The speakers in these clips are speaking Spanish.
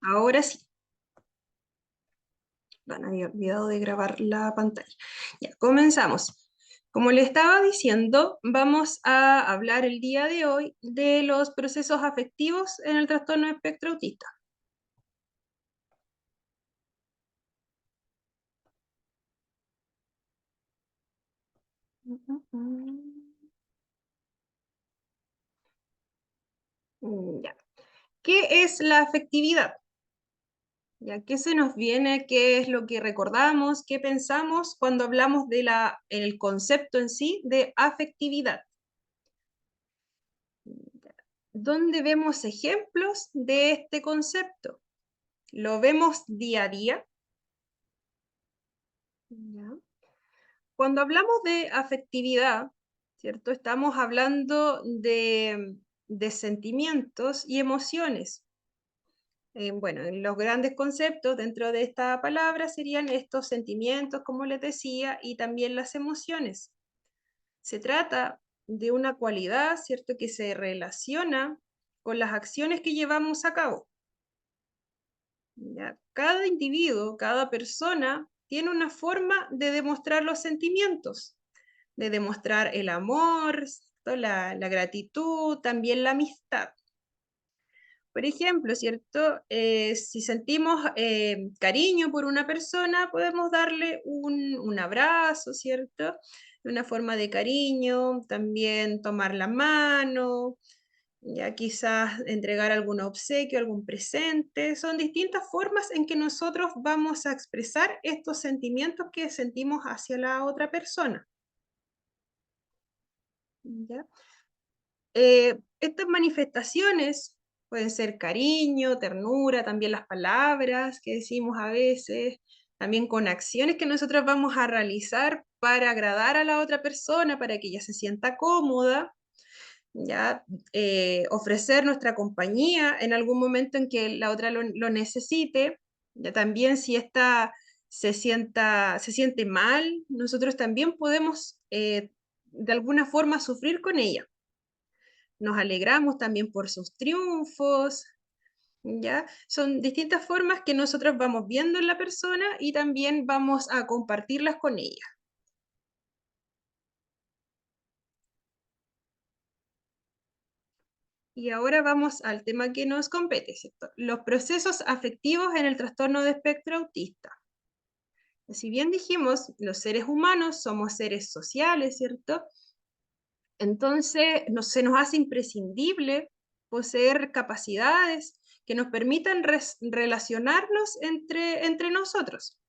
Ahora sí, bueno, había olvidado de grabar la pantalla. Ya, comenzamos. Como le estaba diciendo, vamos a hablar el día de hoy de los procesos afectivos en el trastorno de espectro autista. Ya. ¿Qué es la afectividad? ¿Ya? ¿Qué se nos viene? ¿Qué es lo que recordamos? ¿Qué pensamos cuando hablamos de el concepto en sí de afectividad? ¿Dónde vemos ejemplos de este concepto? ¿Lo vemos día a día? Ya. Cuando hablamos de afectividad, ¿cierto? Estamos hablando de sentimientos y emociones. Bueno, los grandes conceptos dentro de esta palabra serían estos sentimientos, como les decía, y también las emociones. Se trata de una cualidad, ¿cierto?, que se relaciona con las acciones que llevamos a cabo. ¿Ya? Cada individuo, cada persona tiene una forma de demostrar los sentimientos, de demostrar el amor, ¿cierto? La gratitud, también la amistad. Por ejemplo, ¿cierto? Si sentimos cariño por una persona, podemos darle un abrazo, ¿cierto? Una forma de cariño, también tomar la mano, ya quizás entregar algún obsequio, algún presente. Son distintas formas en que nosotros vamos a expresar estos sentimientos que sentimos hacia la otra persona. ¿Ya? Estas manifestaciones pueden ser cariño, ternura, también las palabras que decimos a veces, también con acciones que nosotros vamos a realizar para agradar a la otra persona, para que ella se sienta cómoda, ya ofrecer nuestra compañía en algún momento en que la otra lo necesite, ya también si ésta se siente mal, nosotros también podemos de alguna forma sufrir con ella. Nos alegramos también por sus triunfos, ¿ya? Son distintas formas que nosotros vamos viendo en la persona y también vamos a compartirlas con ella. Y ahora vamos al tema que nos compete, ¿cierto? Los procesos afectivos en el trastorno de espectro autista. Si bien dijimos, los seres humanos somos seres sociales, ¿cierto? Entonces, se nos hace imprescindible poseer capacidades que nos permitan relacionarnos entre nosotros.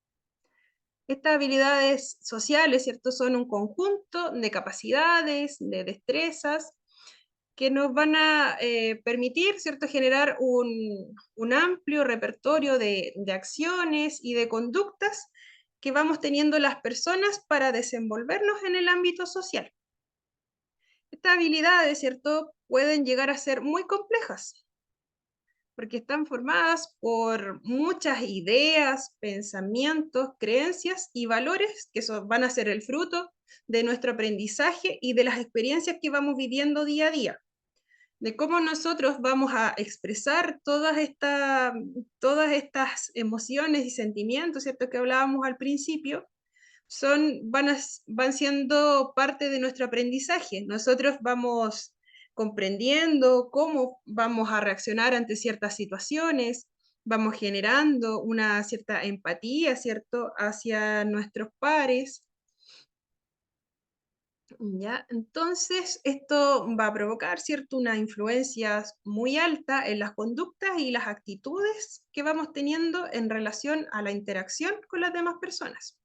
Estas habilidades sociales, ¿cierto? Son un conjunto de capacidades, de destrezas, que nos van a permitir, ¿cierto?, generar un amplio repertorio de acciones y de conductas que vamos teniendo las personas para desenvolvernos en el ámbito social. Estas habilidades, ¿cierto?, pueden llegar a ser muy complejas, porque están formadas por muchas ideas, pensamientos, creencias y valores que van a ser el fruto de nuestro aprendizaje y de las experiencias que vamos viviendo día a día, de cómo nosotros vamos a expresar todas estas emociones y sentimientos, ¿cierto?, que hablábamos al principio, van siendo parte de nuestro aprendizaje. Nosotros vamos comprendiendo cómo vamos a reaccionar ante ciertas situaciones, vamos generando una cierta empatía, ¿cierto?, hacia nuestros pares. ¿Ya? Entonces, esto va a provocar, ¿cierto?, una influencia muy alta en las conductas y las actitudes que vamos teniendo en relación a la interacción con las demás personas.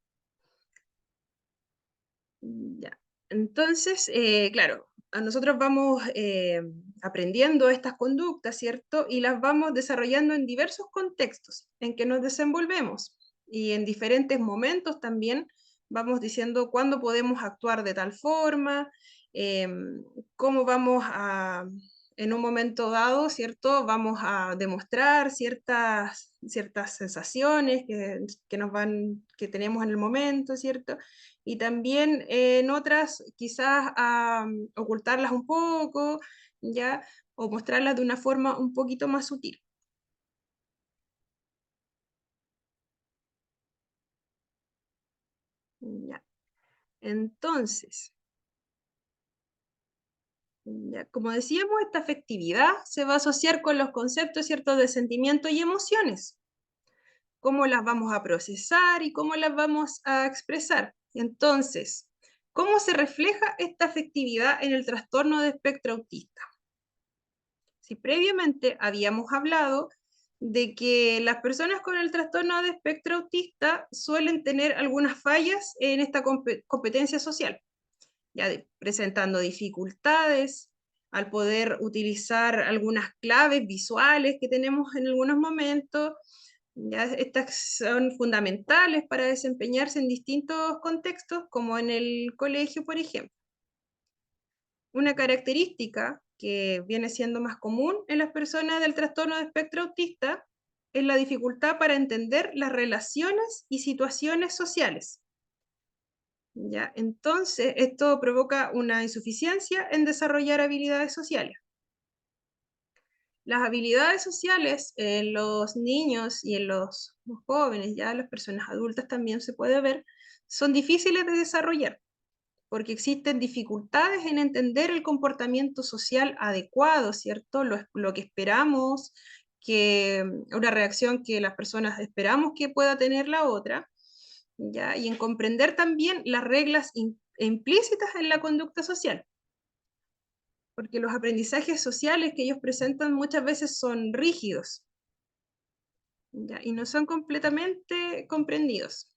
Ya. Entonces, claro, a nosotros vamos aprendiendo estas conductas, ¿cierto? Y las vamos desarrollando en diversos contextos en que nos desenvolvemos y en diferentes momentos también vamos diciendo cuándo podemos actuar de tal forma, cómo vamos a, en un momento dado, ¿cierto? Vamos a demostrar ciertas sensaciones que tenemos en el momento, ¿cierto? Y también en otras quizás ocultarlas un poco, ¿ya? O mostrarlas de una forma un poquito más sutil. Entonces, ya, como decíamos, esta afectividad se va a asociar con los conceptos, ¿cierto?, de sentimientos y emociones. Cómo las vamos a procesar y cómo las vamos a expresar. Entonces, ¿cómo se refleja esta afectividad en el trastorno de espectro autista? Si previamente habíamos hablado de que las personas con el trastorno de espectro autista suelen tener algunas fallas en esta competencia social, ya presentando dificultades al poder utilizar algunas claves visuales que tenemos en algunos momentos. Ya estas son fundamentales para desempeñarse en distintos contextos, como en el colegio, por ejemplo. Una característica que viene siendo más común en las personas del trastorno de espectro autista es la dificultad para entender las relaciones y situaciones sociales. ¿Ya? Entonces, esto provoca una insuficiencia en desarrollar habilidades sociales. Las habilidades sociales en los niños y en los jóvenes, ya las personas adultas también se puede ver, son difíciles de desarrollar, porque existen dificultades en entender el comportamiento social adecuado, ¿cierto? Lo que esperamos, una reacción que las personas esperamos que pueda tener la otra, ¿ya? Y en comprender también las reglas implícitas en la conducta social, porque los aprendizajes sociales que ellos presentan muchas veces son rígidos, ¿ya? Y no son completamente comprendidos.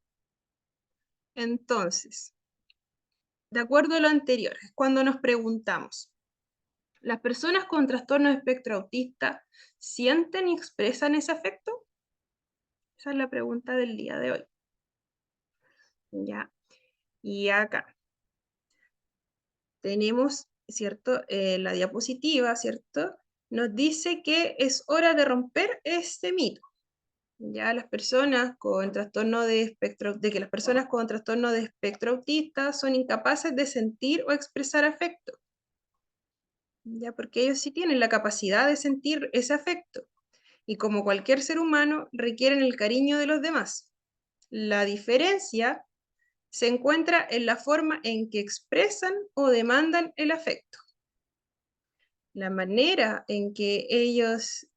Entonces, de acuerdo a lo anterior, es cuando nos preguntamos, ¿las personas con trastorno de espectro autista sienten y expresan ese afecto? Esa es la pregunta del día de hoy. ¿Ya? Y acá tenemos, ¿cierto? La diapositiva, ¿cierto? Nos dice que es hora de romper este mito. Ya las personas con trastorno de espectro, de que las personas con trastorno de espectro autista son incapaces de sentir o expresar afecto. Ya, porque ellos sí tienen la capacidad de sentir ese afecto y como cualquier ser humano requieren el cariño de los demás. La diferencia se encuentra en la forma en que expresan o demandan el afecto. La manera en que ellos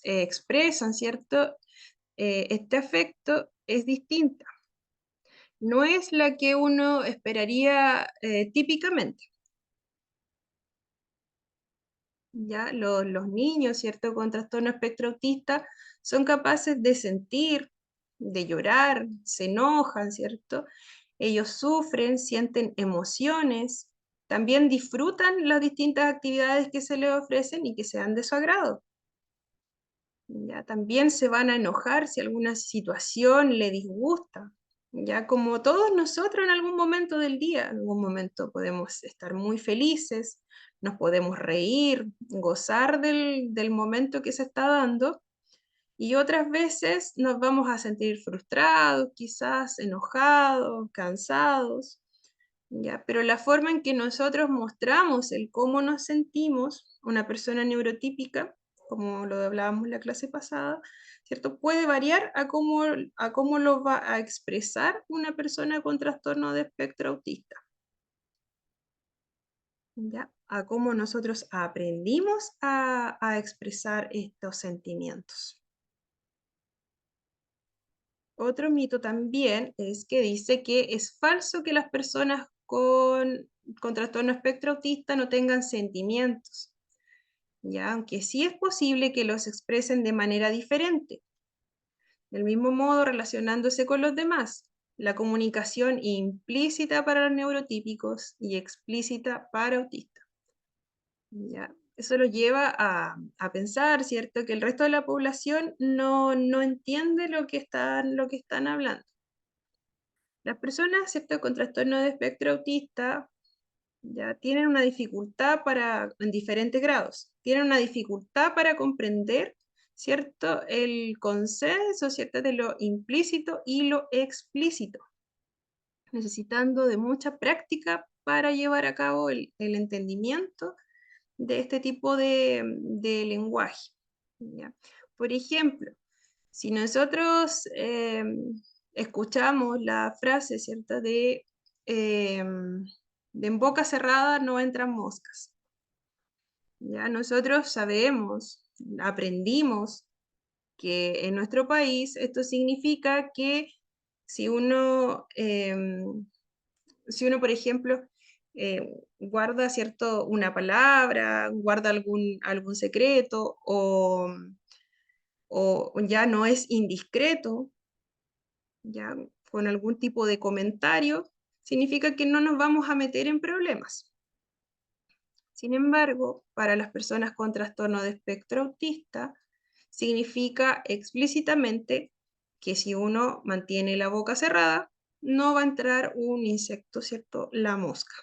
expresan, ¿cierto? Este afecto es distinta. No es la que uno esperaría típicamente. Ya los niños, ¿cierto? Con trastorno espectro autista son capaces de sentir, de llorar, se enojan, ¿cierto? Ellos sufren, sienten emociones, también disfrutan las distintas actividades que se les ofrecen y que sean de su agrado. Ya también se van a enojar si alguna situación le disgusta. Ya como todos nosotros en algún momento del día, en algún momento podemos estar muy felices, nos podemos reír, gozar del momento que se está dando, y otras veces nos vamos a sentir frustrados, quizás enojados, cansados, ¿ya? Pero la forma en que nosotros mostramos el cómo nos sentimos, una persona neurotípica, como lo hablábamos en la clase pasada, ¿cierto? Puede variar a cómo lo va a expresar una persona con trastorno de espectro autista, ¿ya? A cómo nosotros aprendimos a expresar estos sentimientos. Otro mito también es que dice que es falso que las personas con trastorno espectro autista no tengan sentimientos, ¿ya? Aunque sí es posible que los expresen de manera diferente, del mismo modo relacionándose con los demás. La comunicación implícita para los neurotípicos y explícita para autistas. ¿Ya? Eso lo lleva a pensar, ¿cierto?, que el resto de la población no entiende lo que están hablando. Las personas, ¿cierto?, con trastorno de espectro autista ya tienen una dificultad en diferentes grados, tienen una dificultad para comprender, ¿cierto?, el consenso, ¿cierto?, de lo implícito y lo explícito, necesitando de mucha práctica para llevar a cabo el entendimiento de este tipo de lenguaje. ¿Ya? Por ejemplo, si nosotros escuchamos la frase, ¿cierto? De en boca cerrada no entran moscas. Ya nosotros sabemos, aprendimos que en nuestro país esto significa que si uno, por ejemplo, guarda cierto, una palabra, guarda algún secreto o ya no es indiscreto, ya con algún tipo de comentario, significa que no nos vamos a meter en problemas. Sin embargo, para las personas con trastorno de espectro autista, significa explícitamente que si uno mantiene la boca cerrada, no va a entrar un insecto, ¿cierto? La mosca.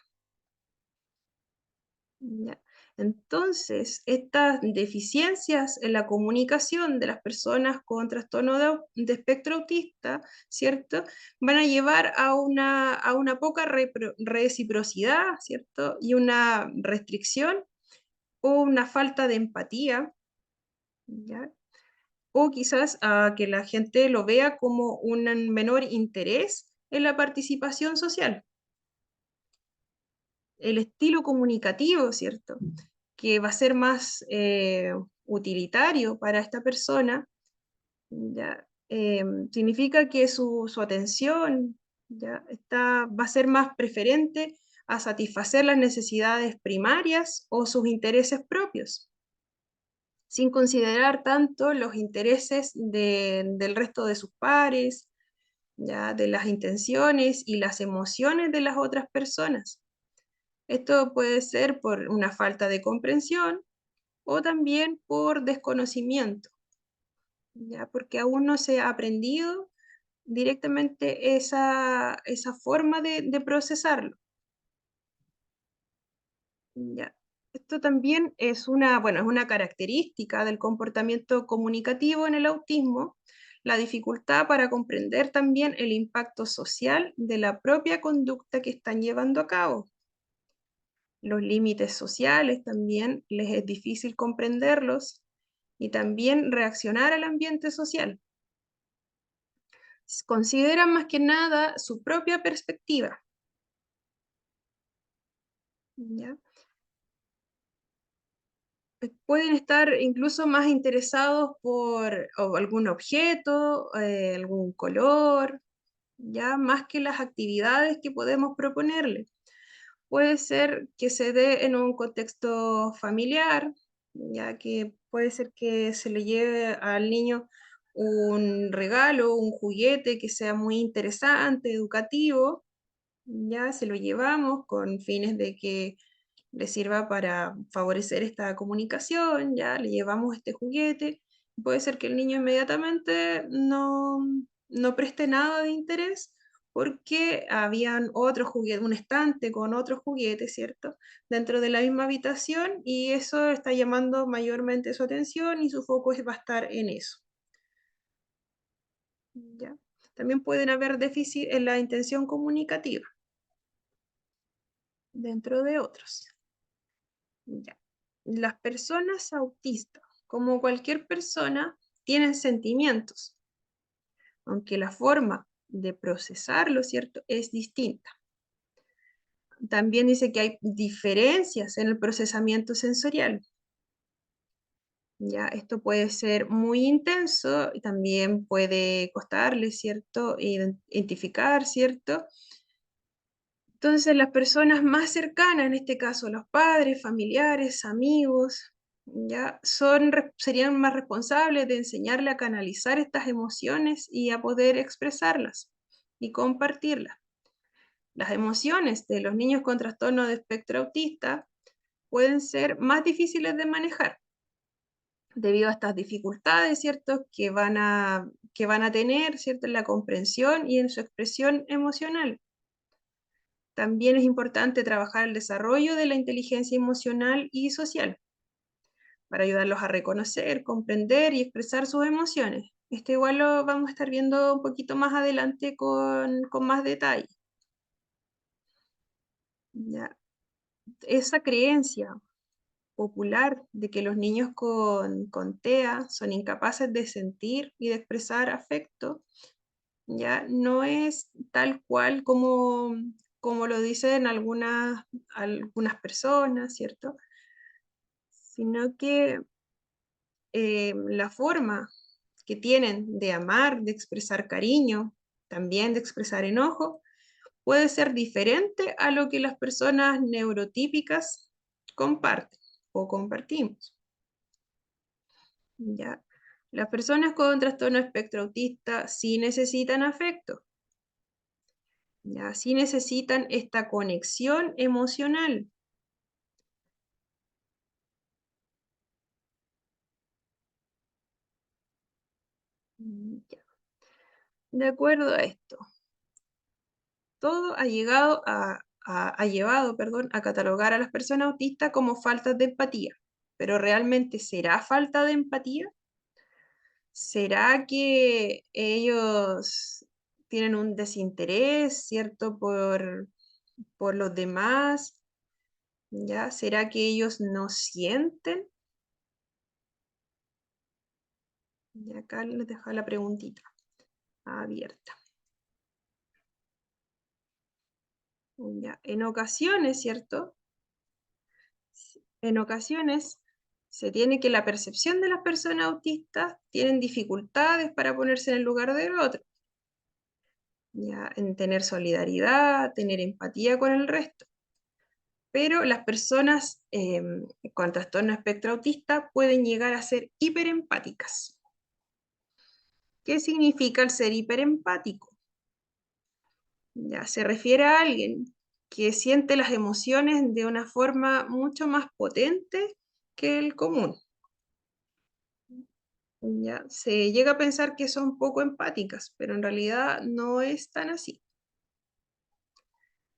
¿Ya? Entonces, estas deficiencias en la comunicación de las personas con trastorno de espectro autista, ¿cierto? Van a llevar a una poca reciprocidad, ¿cierto? Y una restricción o una falta de empatía, ¿ya? O quizás a que la gente lo vea como un menor interés en la participación social. El estilo comunicativo, ¿cierto? Que va a ser más utilitario para esta persona, ¿ya? Significa que su atención ¿ya? Va a ser más preferente a satisfacer las necesidades primarias o sus intereses propios, sin considerar tanto los intereses del resto de sus pares, ¿ya? De las intenciones y las emociones de las otras personas. Esto puede ser por una falta de comprensión o también por desconocimiento, ¿ya? Porque aún no se ha aprendido directamente esa forma de procesarlo. ¿Ya? Esto también es bueno, es una característica del comportamiento comunicativo en el autismo, la dificultad para comprender también el impacto social de la propia conducta que están llevando a cabo. Los límites sociales también les es difícil comprenderlos y también reaccionar al ambiente social. Consideran más que nada su propia perspectiva, ¿ya? Pueden estar incluso más interesados por algún objeto, algún color, ya más que las actividades que podemos proponerle. Puede ser que se dé en un contexto familiar, ya que puede ser que se le lleve al niño un regalo, un juguete que sea muy interesante, educativo, ya se lo llevamos con fines de que le sirva para favorecer esta comunicación, ya le llevamos este juguete. Puede ser que el niño inmediatamente no preste nada de interés porque habían otros juguetes, un estante con otros juguetes, ¿cierto? Dentro de la misma habitación y eso está llamando mayormente su atención y su foco va a estar en eso. ¿Ya? También pueden haber déficit en la intención comunicativa, dentro de otros. Ya. Las personas autistas, como cualquier persona, tienen sentimientos, aunque la forma de procesarlo, ¿cierto?, es distinta. También dice que hay diferencias en el procesamiento sensorial. Ya, esto puede ser muy intenso y también puede costarle, ¿cierto?, identificar, ¿cierto? Entonces, las personas más cercanas, en este caso los padres, familiares, amigos, ya serían más responsables de enseñarle a canalizar estas emociones y a poder expresarlas y compartirlas. Las emociones de los niños con trastorno de espectro autista pueden ser más difíciles de manejar debido a estas dificultades, ¿cierto? Que van a tener, ¿cierto? En la comprensión y en su expresión emocional. También es importante trabajar el desarrollo de la inteligencia emocional y social para ayudarlos a reconocer, comprender y expresar sus emociones. Esto igual lo vamos a estar viendo un poquito más adelante con más detalle. ¿Ya? Esa creencia popular de que los niños con TEA son incapaces de sentir y de expresar afecto ya no es tal cual como lo dicen algunas personas, ¿cierto? Sino que la forma que tienen de amar, de expresar cariño, también de expresar enojo, puede ser diferente a lo que las personas neurotípicas comparten o compartimos. ¿Ya? Las personas con trastorno espectro autista sí necesitan afecto, ¿ya? Sí necesitan esta conexión emocional. Ya. De acuerdo a esto, todo ha llevado, perdón, a catalogar a las personas autistas como faltas de empatía. Pero ¿realmente será falta de empatía? ¿Será que ellos tienen un desinterés, cierto, por los demás? ¿Ya? ¿Será que ellos no sienten? Y acá les dejo la preguntita abierta. Ya. En ocasiones, ¿cierto? En ocasiones se tiene que la percepción de las personas autistas tienen dificultades para ponerse en el lugar del otro, ya, en tener solidaridad, tener empatía con el resto. Pero las personas con trastorno espectro autista pueden llegar a ser hiperempáticas. ¿Qué significa el ser hiperempático? Ya se refiere a alguien que siente las emociones de una forma mucho más potente que el común. Ya se llega a pensar que son poco empáticas, pero en realidad no es tan así.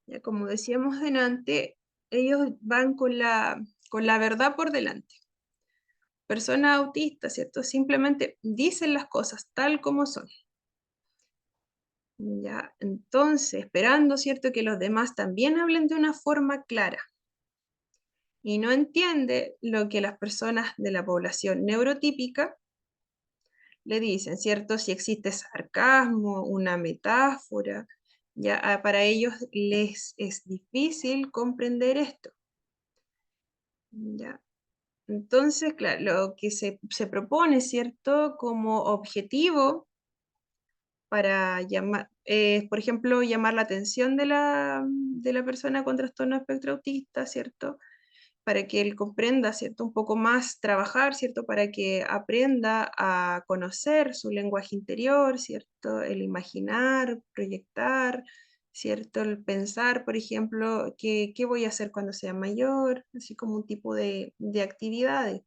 Ya como decíamos delante, ellos van con la verdad por delante. Personas autistas, ¿cierto? Simplemente dicen las cosas tal como son. Ya, entonces, esperando, ¿cierto? Que los demás también hablen de una forma clara. Y no entiende lo que las personas de la población neurotípica le dicen, ¿cierto? Si existe sarcasmo, una metáfora, ya para ellos les es difícil comprender esto. ¿Ya? Entonces, claro, lo que se propone, ¿cierto? Como objetivo para llamar, por ejemplo, llamar la atención de la persona con trastorno espectro autista, ¿cierto? Para que él comprenda, ¿cierto? Un poco más trabajar, ¿cierto? Para que aprenda a conocer su lenguaje interior, ¿cierto? El imaginar, proyectar, ¿cierto? El pensar, por ejemplo, qué voy a hacer cuando sea mayor, así como un tipo de actividades.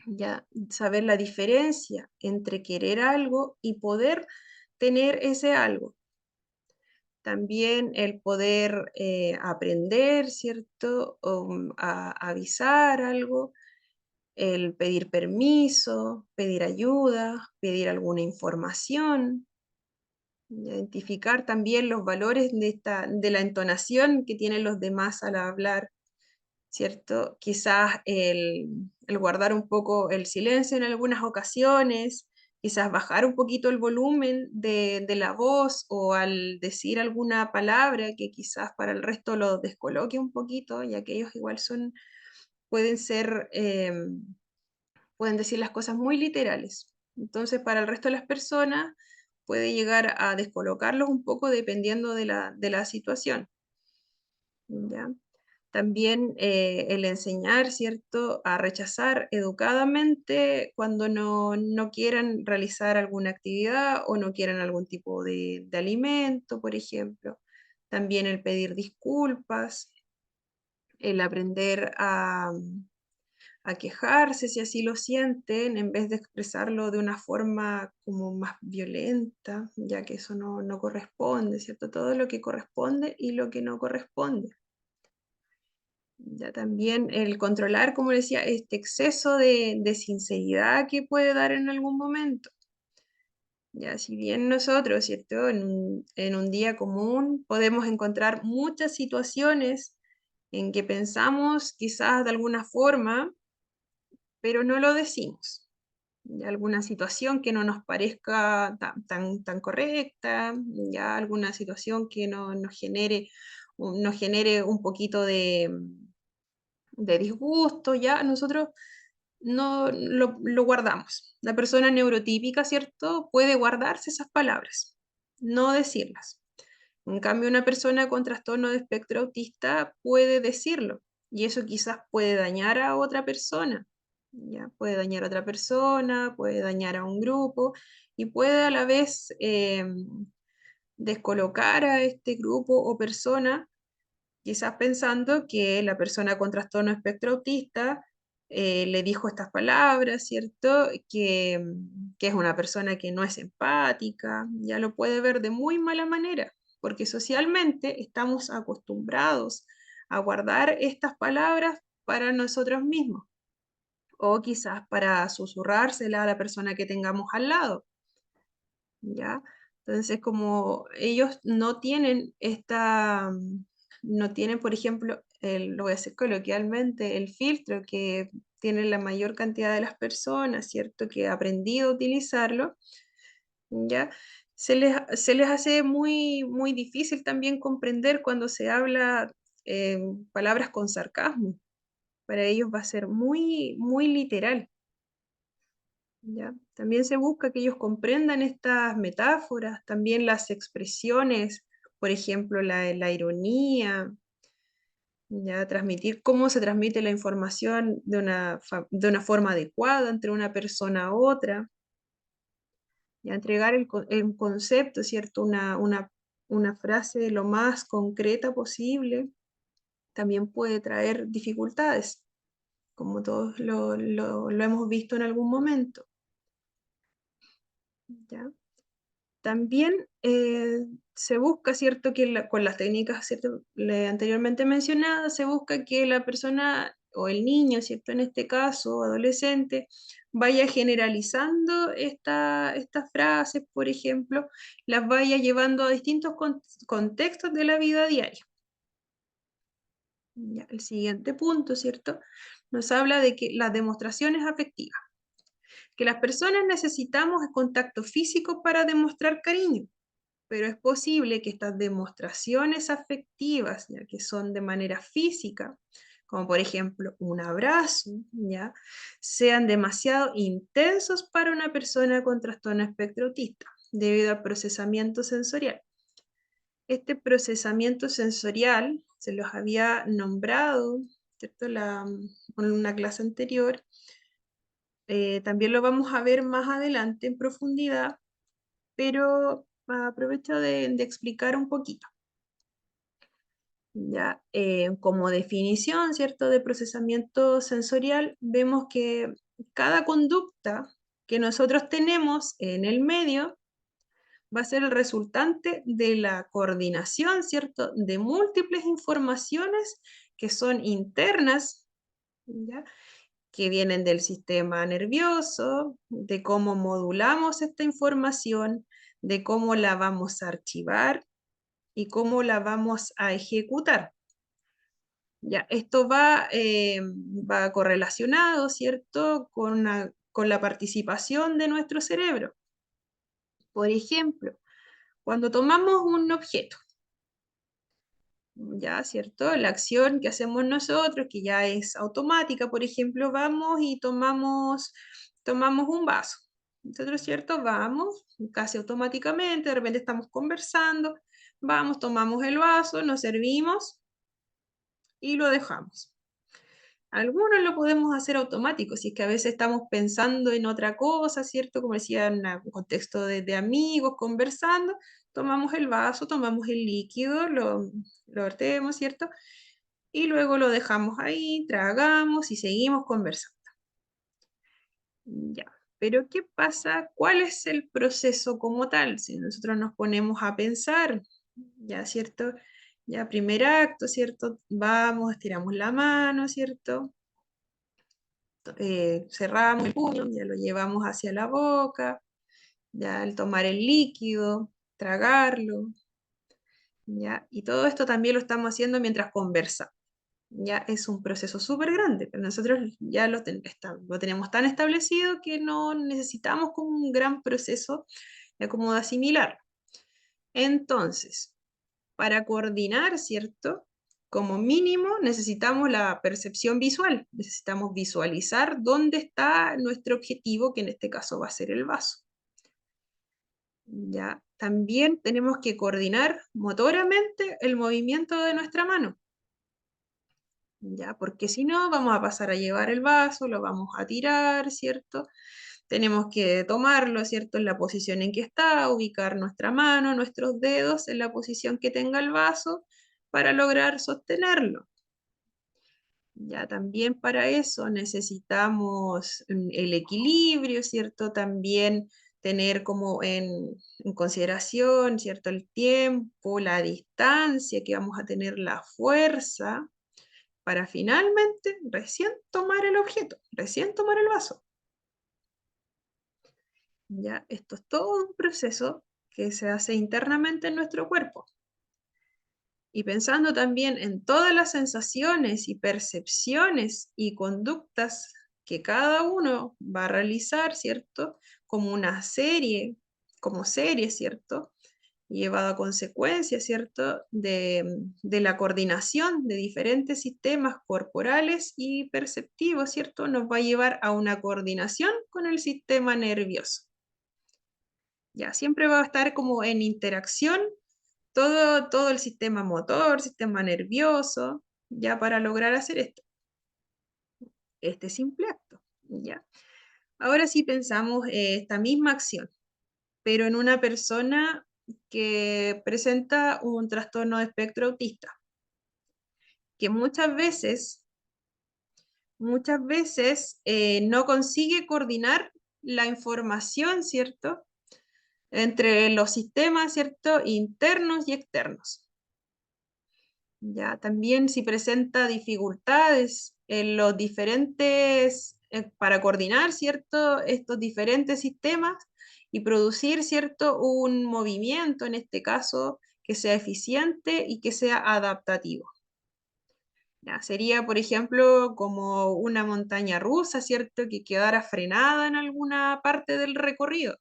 Ya saber la diferencia entre querer algo y poder tener ese algo. También el poder aprender, ¿cierto? A avisar algo, el pedir permiso, pedir ayuda, pedir alguna información, identificar también los valores de la entonación que tienen los demás al hablar, ¿cierto? Quizás el guardar un poco el silencio en algunas ocasiones, quizás bajar un poquito el volumen de la voz o al decir alguna palabra que quizás para el resto lo descoloque un poquito, ya que ellos igual pueden ser, pueden decir las cosas muy literales. Entonces, para el resto de las personas puede llegar a descolocarlos un poco dependiendo de la situación. ¿Ya? También el enseñar, ¿cierto?, a rechazar educadamente cuando no quieran realizar alguna actividad o no quieran algún tipo de alimento, por ejemplo. También el pedir disculpas, el aprender a quejarse si así lo sienten, en vez de expresarlo de una forma como más violenta, ya que eso no corresponde, ¿cierto? Todo lo que corresponde y lo que no corresponde. Ya también el controlar, como decía, este exceso de sinceridad que puede dar en algún momento. Ya, si bien nosotros, ¿cierto? En un día común podemos encontrar muchas situaciones en que pensamos quizás de alguna forma, pero no lo decimos. ya alguna situación que no nos parezca tan correcta, ya alguna situación que nos genere un poquito de disgusto, ya nosotros no lo guardamos. La persona neurotípica, ¿cierto? Puede guardarse esas palabras, no decirlas. En cambio, una persona con trastorno de espectro autista puede decirlo y eso quizás puede dañar a otra persona, ¿ya? Puede dañar a otra persona, puede dañar a un grupo y puede a la vez descolocar a este grupo o persona, quizás pensando que la persona con trastorno de espectro autista le dijo estas palabras, ¿cierto? Que es una persona que no es empática, ya lo puede ver de muy mala manera, porque socialmente estamos acostumbrados a guardar estas palabras para nosotros mismos, o quizás para susurrársela a la persona que tengamos al lado, ¿ya? Entonces, como ellos no tienen no tienen, por ejemplo, lo voy a decir coloquialmente, el filtro que tiene la mayor cantidad de las personas, ¿cierto? Que ha aprendido a utilizarlo, ¿ya? Se les hace muy difícil también comprender cuando se habla palabras con sarcasmo. Para ellos va a ser muy literal. ¿Ya? También se busca que ellos comprendan estas metáforas, también las expresiones, por ejemplo, la ironía, ¿ya? Transmitir cómo se transmite la información de una forma adecuada entre una persona a otra, ¿ya? Entregar el concepto, ¿cierto? Una frase lo más concreta posible, también puede traer dificultades, como todos lo hemos visto en algún momento, ¿ya? También se busca, ¿cierto?, que con las técnicas, ¿cierto?, anteriormente mencionadas, se busca que la persona o el niño, ¿cierto?, en este caso, adolescente, vaya generalizando estas frases, por ejemplo, las vaya llevando a distintos contextos de la vida diaria. Ya, el siguiente punto, ¿cierto?, nos habla de que las demostraciones afectivas, que las personas necesitamos el contacto físico para demostrar cariño, pero es posible que estas demostraciones afectivas, ya que son de manera física, como por ejemplo un abrazo, ya, sean demasiado intensos para una persona con trastorno espectro autista, debido al procesamiento sensorial. Este procesamiento sensorial se los había nombrado, ¿cierto? En una clase anterior. También lo vamos a ver más adelante en profundidad, pero aprovecho de explicar un poquito. Ya, como definición, ¿cierto?, de procesamiento sensorial, vemos que cada conducta que nosotros tenemos en el medio va a ser el resultante de la coordinación, ¿cierto?, de múltiples informaciones que son internas, ¿ya?, que vienen del sistema nervioso, de cómo modulamos esta información, de cómo la vamos a archivar y cómo la vamos a ejecutar. Ya, esto va correlacionado, ¿cierto?, con la participación de nuestro cerebro. Por ejemplo, cuando tomamos un objeto, ya, ¿cierto? La acción que hacemos nosotros, que ya es automática, por ejemplo, vamos y tomamos un vaso. Nosotros, ¿cierto? Vamos casi automáticamente, de repente estamos conversando, vamos, tomamos el vaso, nos servimos y lo dejamos. Algunos lo podemos hacer automático, si es que a veces estamos pensando en otra cosa, ¿cierto? Como decía, en un contexto de amigos, conversando, tomamos el vaso, tomamos el líquido, lo vertemos, ¿cierto? Y luego lo dejamos ahí, tragamos y seguimos conversando. Ya, pero ¿qué pasa? ¿Cuál es el proceso como tal? Si nosotros nos ponemos a pensar, ya, ¿cierto? Ya, primer acto, ¿cierto? Vamos, estiramos la mano, ¿cierto? Cerramos el puño, ya lo llevamos hacia la boca, ya al tomar el líquido, tragarlo, ya, y todo esto también lo estamos haciendo mientras conversamos. Ya es un proceso súper grande, pero nosotros ya lo tenemos tan establecido que no necesitamos como un gran proceso ya como de asimilar. Entonces, para coordinar, ¿cierto? Como mínimo necesitamos la percepción visual, necesitamos visualizar dónde está nuestro objetivo, que en este caso va a ser el vaso. Ya, también tenemos que coordinar motoramente el movimiento de nuestra mano, ya, porque si no vamos a pasar a llevar el vaso, lo vamos a tirar, ¿cierto? Tenemos que tomarlo, ¿cierto? En la posición en que está, ubicar nuestra mano, nuestros dedos en la posición que tenga el vaso para lograr sostenerlo. Ya también para eso necesitamos el equilibrio, ¿cierto? También tener como en consideración, ¿cierto? El tiempo, la distancia que vamos a tener, la fuerza, para finalmente recién tomar el objeto, recién tomar el vaso. Ya, esto es todo un proceso que se hace internamente en nuestro cuerpo. Y pensando también en todas las sensaciones y percepciones y conductas que cada uno va a realizar, ¿cierto? Como una serie, como serie, ¿cierto? Llevado a consecuencia, ¿cierto? De la coordinación de diferentes sistemas corporales y perceptivos, ¿cierto? Nos va a llevar a una coordinación con el sistema nervioso. Ya, siempre va a estar como en interacción todo el sistema motor, sistema nervioso, ya para lograr hacer esto, este simple acto, ya. Ahora sí pensamos esta misma acción, pero en una persona que presenta un trastorno de espectro autista, que muchas veces no consigue coordinar la información, ¿cierto? Entre los sistemas, ¿cierto? Internos y externos. Ya, también si presenta dificultades en los diferentes, para coordinar, ¿cierto? Estos diferentes sistemas y producir, ¿cierto? Un movimiento, en este caso, que sea eficiente y que sea adaptativo. Ya, sería, por ejemplo, como una montaña rusa, ¿cierto? Que quedara frenada en alguna parte del recorrido.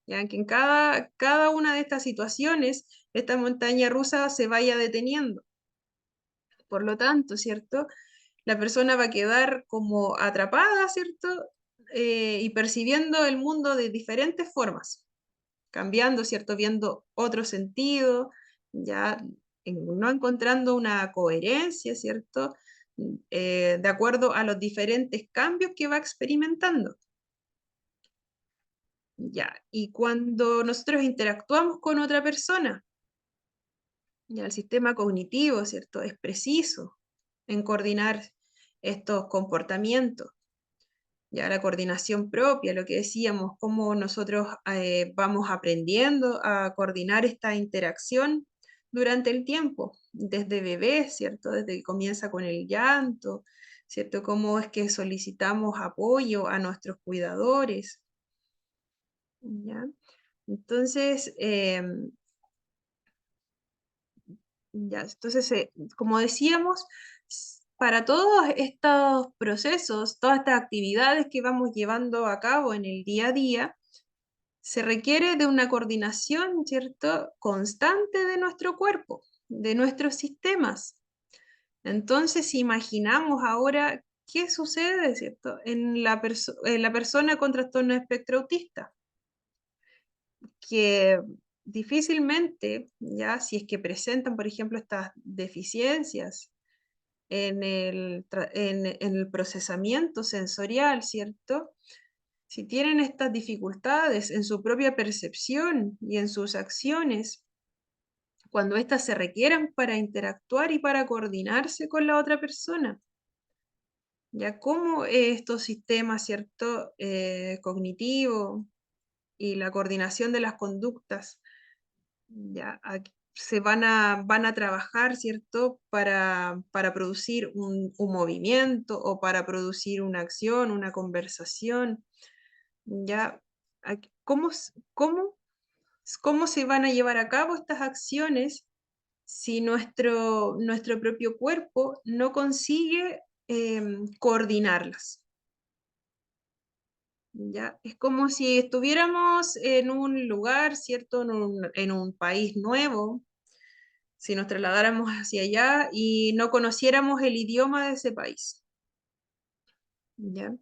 Ya que en cada una de estas situaciones, esta montaña rusa se vaya deteniendo. Por lo tanto, ¿cierto? La persona va a quedar como atrapada, ¿cierto? Y percibiendo el mundo de diferentes formas, cambiando, ¿cierto? Viendo otro sentido, ya no encontrando una coherencia, ¿cierto? De acuerdo a los diferentes cambios que va experimentando. Ya, y cuando nosotros interactuamos con otra persona, ya el sistema cognitivo, ¿cierto? Es preciso en coordinar estos comportamientos. Ya la coordinación propia, lo que decíamos, cómo nosotros vamos aprendiendo a coordinar esta interacción durante el tiempo, desde bebés, ¿cierto? Desde que comienza con el llanto, ¿cierto? Cómo es que solicitamos apoyo a nuestros cuidadores, ¿ya? Entonces, como decíamos, para todos estos procesos, todas estas actividades que vamos llevando a cabo en el día a día, se requiere de una coordinación, ¿cierto?, constante de nuestro cuerpo, de nuestros sistemas. Entonces, si imaginamos ahora qué sucede, ¿cierto?, en la persona con trastorno de espectro autista, que difícilmente, ya, si es que presentan, por ejemplo, estas deficiencias en el procesamiento sensorial, ¿cierto? Si tienen estas dificultades en su propia percepción y en sus acciones, cuando éstas se requieran para interactuar y para coordinarse con la otra persona, ya cómo estos sistemas, ¿cierto? Cognitivo y la coordinación de las conductas, ya van a trabajar, ¿cierto? Para producir un movimiento o para producir una acción, una conversación, ya. ¿Cómo se van a llevar a cabo estas acciones si nuestro propio cuerpo no consigue coordinarlas. ¿Ya? Es como si estuviéramos en un lugar, ¿cierto? En un país nuevo, si nos trasladáramos hacia allá y no conociéramos el idioma de ese país. ¿Ya?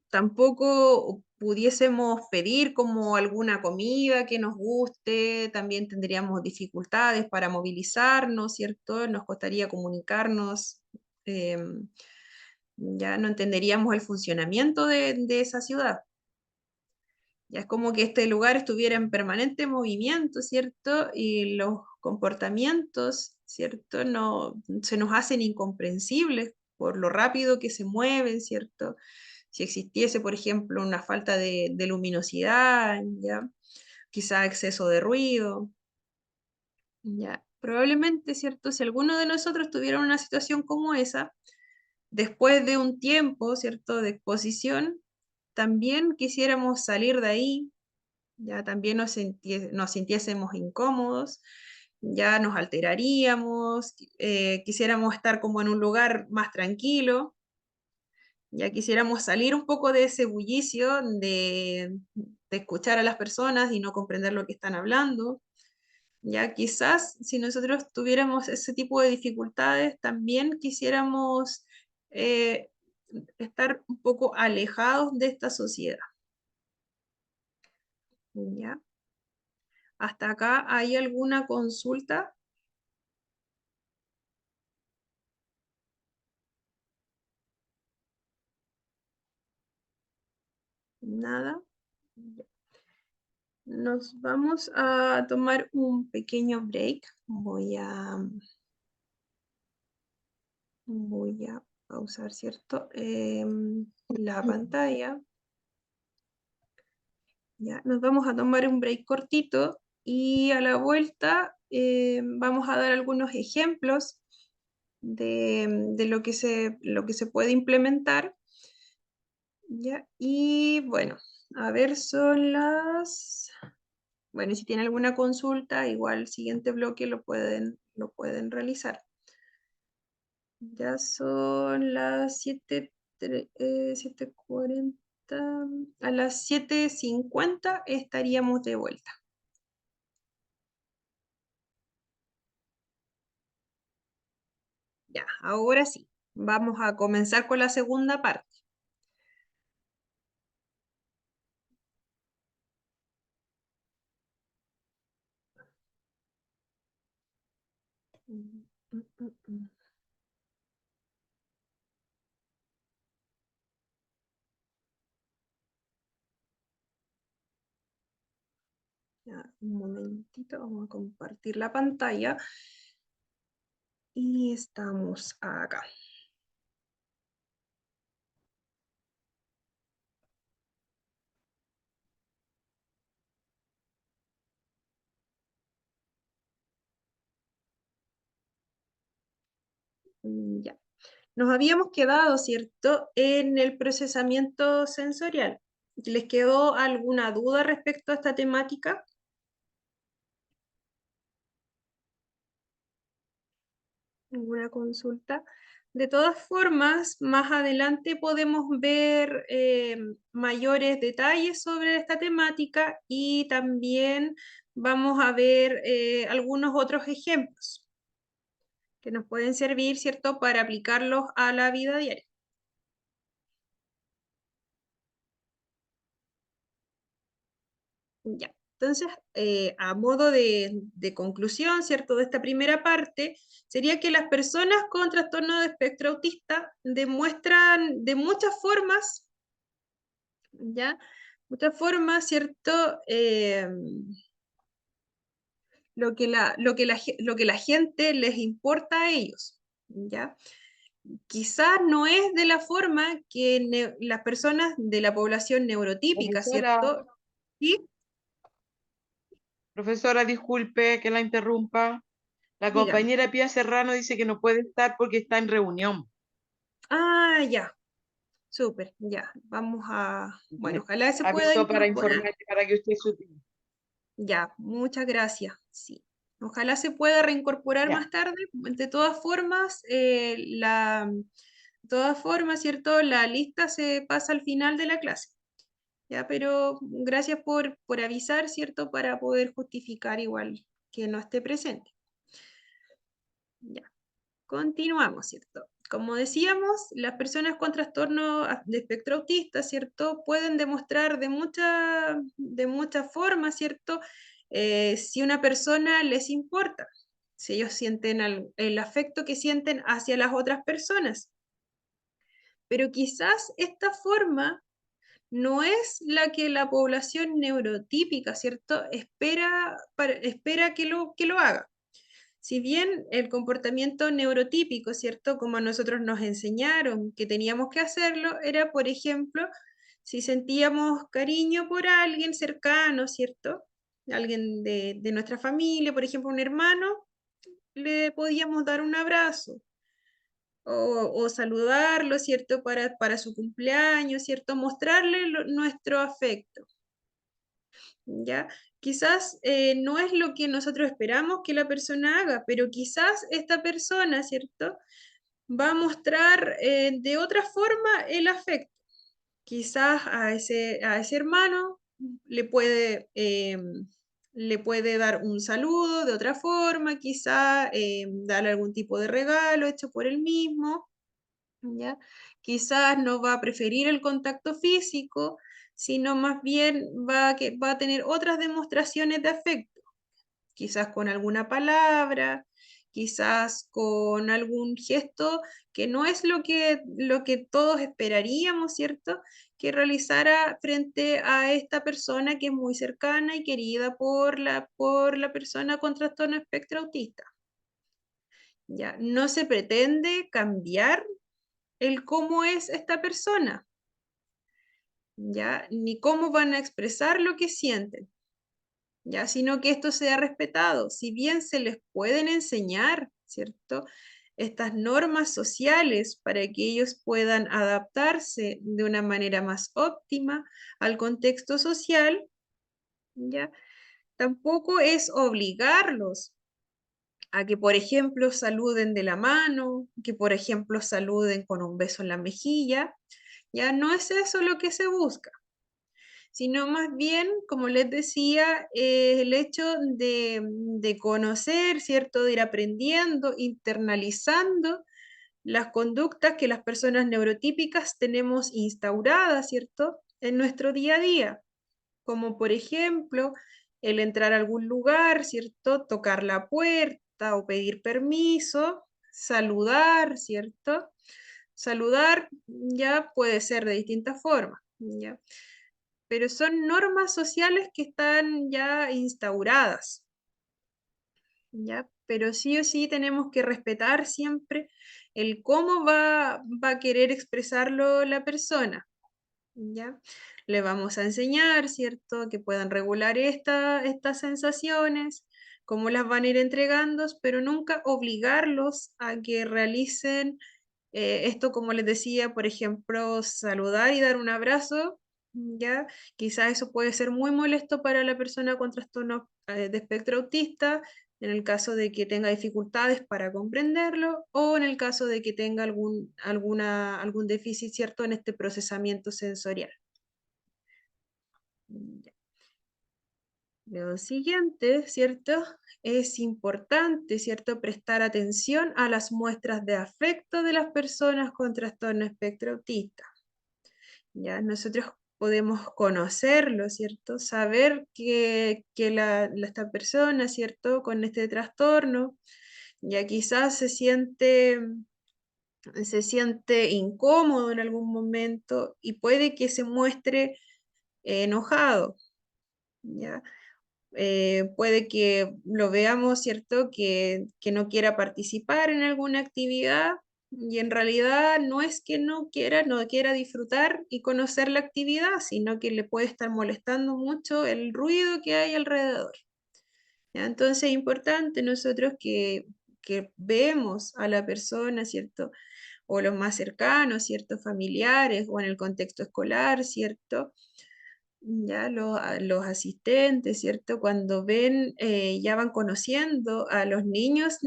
Tampoco pudiésemos pedir como alguna comida que nos guste, también tendríamos dificultades para movilizarnos, ¿cierto? Nos costaría comunicarnos, ya no entenderíamos el funcionamiento de esa ciudad. Ya es como que este lugar estuviera en permanente movimiento, ¿cierto? Y los comportamientos, ¿cierto? No, se nos hacen incomprensibles por lo rápido que se mueven, ¿cierto? Si existiese, por ejemplo, una falta de luminosidad, ¿ya? Quizá exceso de ruido, ¿ya? Probablemente, ¿cierto? Si alguno de nosotros tuviera una situación como esa, después de un tiempo, ¿cierto? De exposición, también quisiéramos salir de ahí, ya también nos sintiésemos incómodos, ya nos alteraríamos, quisiéramos estar como en un lugar más tranquilo, ya quisiéramos salir un poco de ese bullicio de escuchar a las personas y no comprender lo que están hablando. Ya quizás si nosotros tuviéramos ese tipo de dificultades, también quisiéramos eh, estar un poco alejados de esta sociedad. ¿Ya? ¿Hasta acá hay alguna consulta? Nada. Nos vamos a tomar un pequeño break. Voy a pausar, ¿cierto? La pantalla. Ya, nos vamos a tomar un break cortito y a la vuelta vamos a dar algunos ejemplos de lo que se puede implementar. ¿Ya? Y bueno, a ver, son las... Bueno, y si tienen alguna consulta, igual el siguiente bloque lo pueden realizar. Ya son las 7:40. A las 7:50 estaríamos de vuelta. Ya, ahora sí. Vamos a comenzar con la segunda parte. Mm, mm, mm, mm. Ya, un momentito, vamos a compartir la pantalla. Y estamos acá. Ya. Nos habíamos quedado, ¿cierto?, en el procesamiento sensorial. ¿Les quedó alguna duda respecto a esta temática? ¿Alguna consulta? De todas formas, más adelante podemos ver mayores detalles sobre esta temática y también vamos a ver algunos otros ejemplos que nos pueden servir, ¿cierto?, para aplicarlos a la vida diaria. Ya. Entonces, a modo de conclusión, ¿cierto?, de esta primera parte, sería que las personas con trastorno de espectro autista demuestran de muchas formas, ¿ya? Muchas formas, ¿cierto? Lo que la gente les importa a ellos, ¿ya? Quizás no es de la forma que las personas de la población neurotípica, Profesora, ¿cierto? ¿Sí? profesora, disculpe que la interrumpa. La Dígame. compañera Pía Serrano dice que no puede estar porque está en reunión. Ah, ya. Súper, ya. Vamos a, bueno, Me ojalá se pueda avisó para incorporar. informarle para que usted supiera. Ya, muchas gracias. Sí. Ojalá se pueda reincorporar Ya. más tarde. De todas formas, de todas formas, ¿cierto? La lista se pasa al final de la clase. Ya, pero gracias por avisar, ¿cierto? Para poder justificar igual que no esté presente. Ya, continuamos, ¿cierto? Como decíamos, las personas con trastorno de espectro autista, ¿cierto? Pueden demostrar de muchas formas, ¿cierto? Si una persona les importa, si ellos sienten el afecto que sienten hacia las otras personas. Pero quizás esta forma no es la que la población neurotípica, ¿cierto? Espera que lo haga. Si bien el comportamiento neurotípico, ¿cierto? Como a nosotros nos enseñaron que teníamos que hacerlo, era, por ejemplo, si sentíamos cariño por alguien cercano, ¿cierto? Alguien de nuestra familia, por ejemplo, un hermano, le podíamos dar un abrazo o saludarlo, ¿cierto? Para su cumpleaños, ¿cierto? Mostrarle nuestro afecto. ¿Ya? Quizás no es lo que nosotros esperamos que la persona haga, pero quizás esta persona, ¿cierto? Va a mostrar de otra forma el afecto. Quizás a ese hermano le puede dar un saludo de otra forma, quizás darle algún tipo de regalo hecho por él mismo, ¿ya? Quizás no va a preferir el contacto físico, sino más bien va a tener otras demostraciones de afecto, quizás con alguna palabra, quizás con algún gesto que no es lo que todos esperaríamos, ¿cierto? Que realizara frente a esta persona que es muy cercana y querida por la persona con trastorno espectro autista. ¿Ya? No se pretende cambiar el cómo es esta persona, ¿ya? Ni cómo van a expresar lo que sienten, ¿ya? Sino que esto sea respetado. Si bien se les pueden enseñar, ¿cierto? Estas normas sociales para que ellos puedan adaptarse de una manera más óptima al contexto social, ¿ya? Tampoco es obligarlos a que, por ejemplo, saluden de la mano, que, por ejemplo, saluden con un beso en la mejilla. Ya no es eso lo que se busca, sino más bien, como les decía, el hecho de conocer, ¿cierto? De ir aprendiendo, internalizando las conductas que las personas neurotípicas tenemos instauradas, ¿cierto? En nuestro día a día, como por ejemplo el entrar a algún lugar, ¿cierto? Tocar la puerta o pedir permiso, saludar, ¿cierto? Saludar ya puede ser de distintas formas, ¿ya? Pero son normas sociales que están ya instauradas, ¿ya? Pero sí o sí tenemos que respetar siempre el cómo va a querer expresarlo la persona, ¿ya? Le vamos a enseñar, ¿cierto? Que puedan regular estas sensaciones, cómo las van a ir entregando, pero nunca obligarlos a que realicen esto, como les decía, por ejemplo, saludar y dar un abrazo, ¿ya? Quizás eso puede ser muy molesto para la persona con trastorno de espectro autista, en el caso de que tenga dificultades para comprenderlo o en el caso de que tenga algún déficit, ¿cierto?, en este procesamiento sensorial. Ya. Lo siguiente, ¿cierto? Es importante, ¿cierto?, prestar atención a las muestras de afecto de las personas con trastorno espectro autista. Ya nosotros podemos conocerlo, ¿cierto? Saber que esta persona, ¿cierto? Con este trastorno, ya quizás se siente incómodo en algún momento y puede que se muestre enojado, ¿ya? Puede que lo veamos, ¿cierto? Que no quiera participar en alguna actividad y en realidad no es que no quiera disfrutar y conocer la actividad, sino que le puede estar molestando mucho el ruido que hay alrededor. ¿Ya? Entonces es importante nosotros que vemos a la persona, ¿cierto? O los más cercanos, ¿cierto? Familiares o en el contexto escolar, ¿cierto? ya los asistentes, ¿cierto? Cuando ven, ya van conociendo a los niños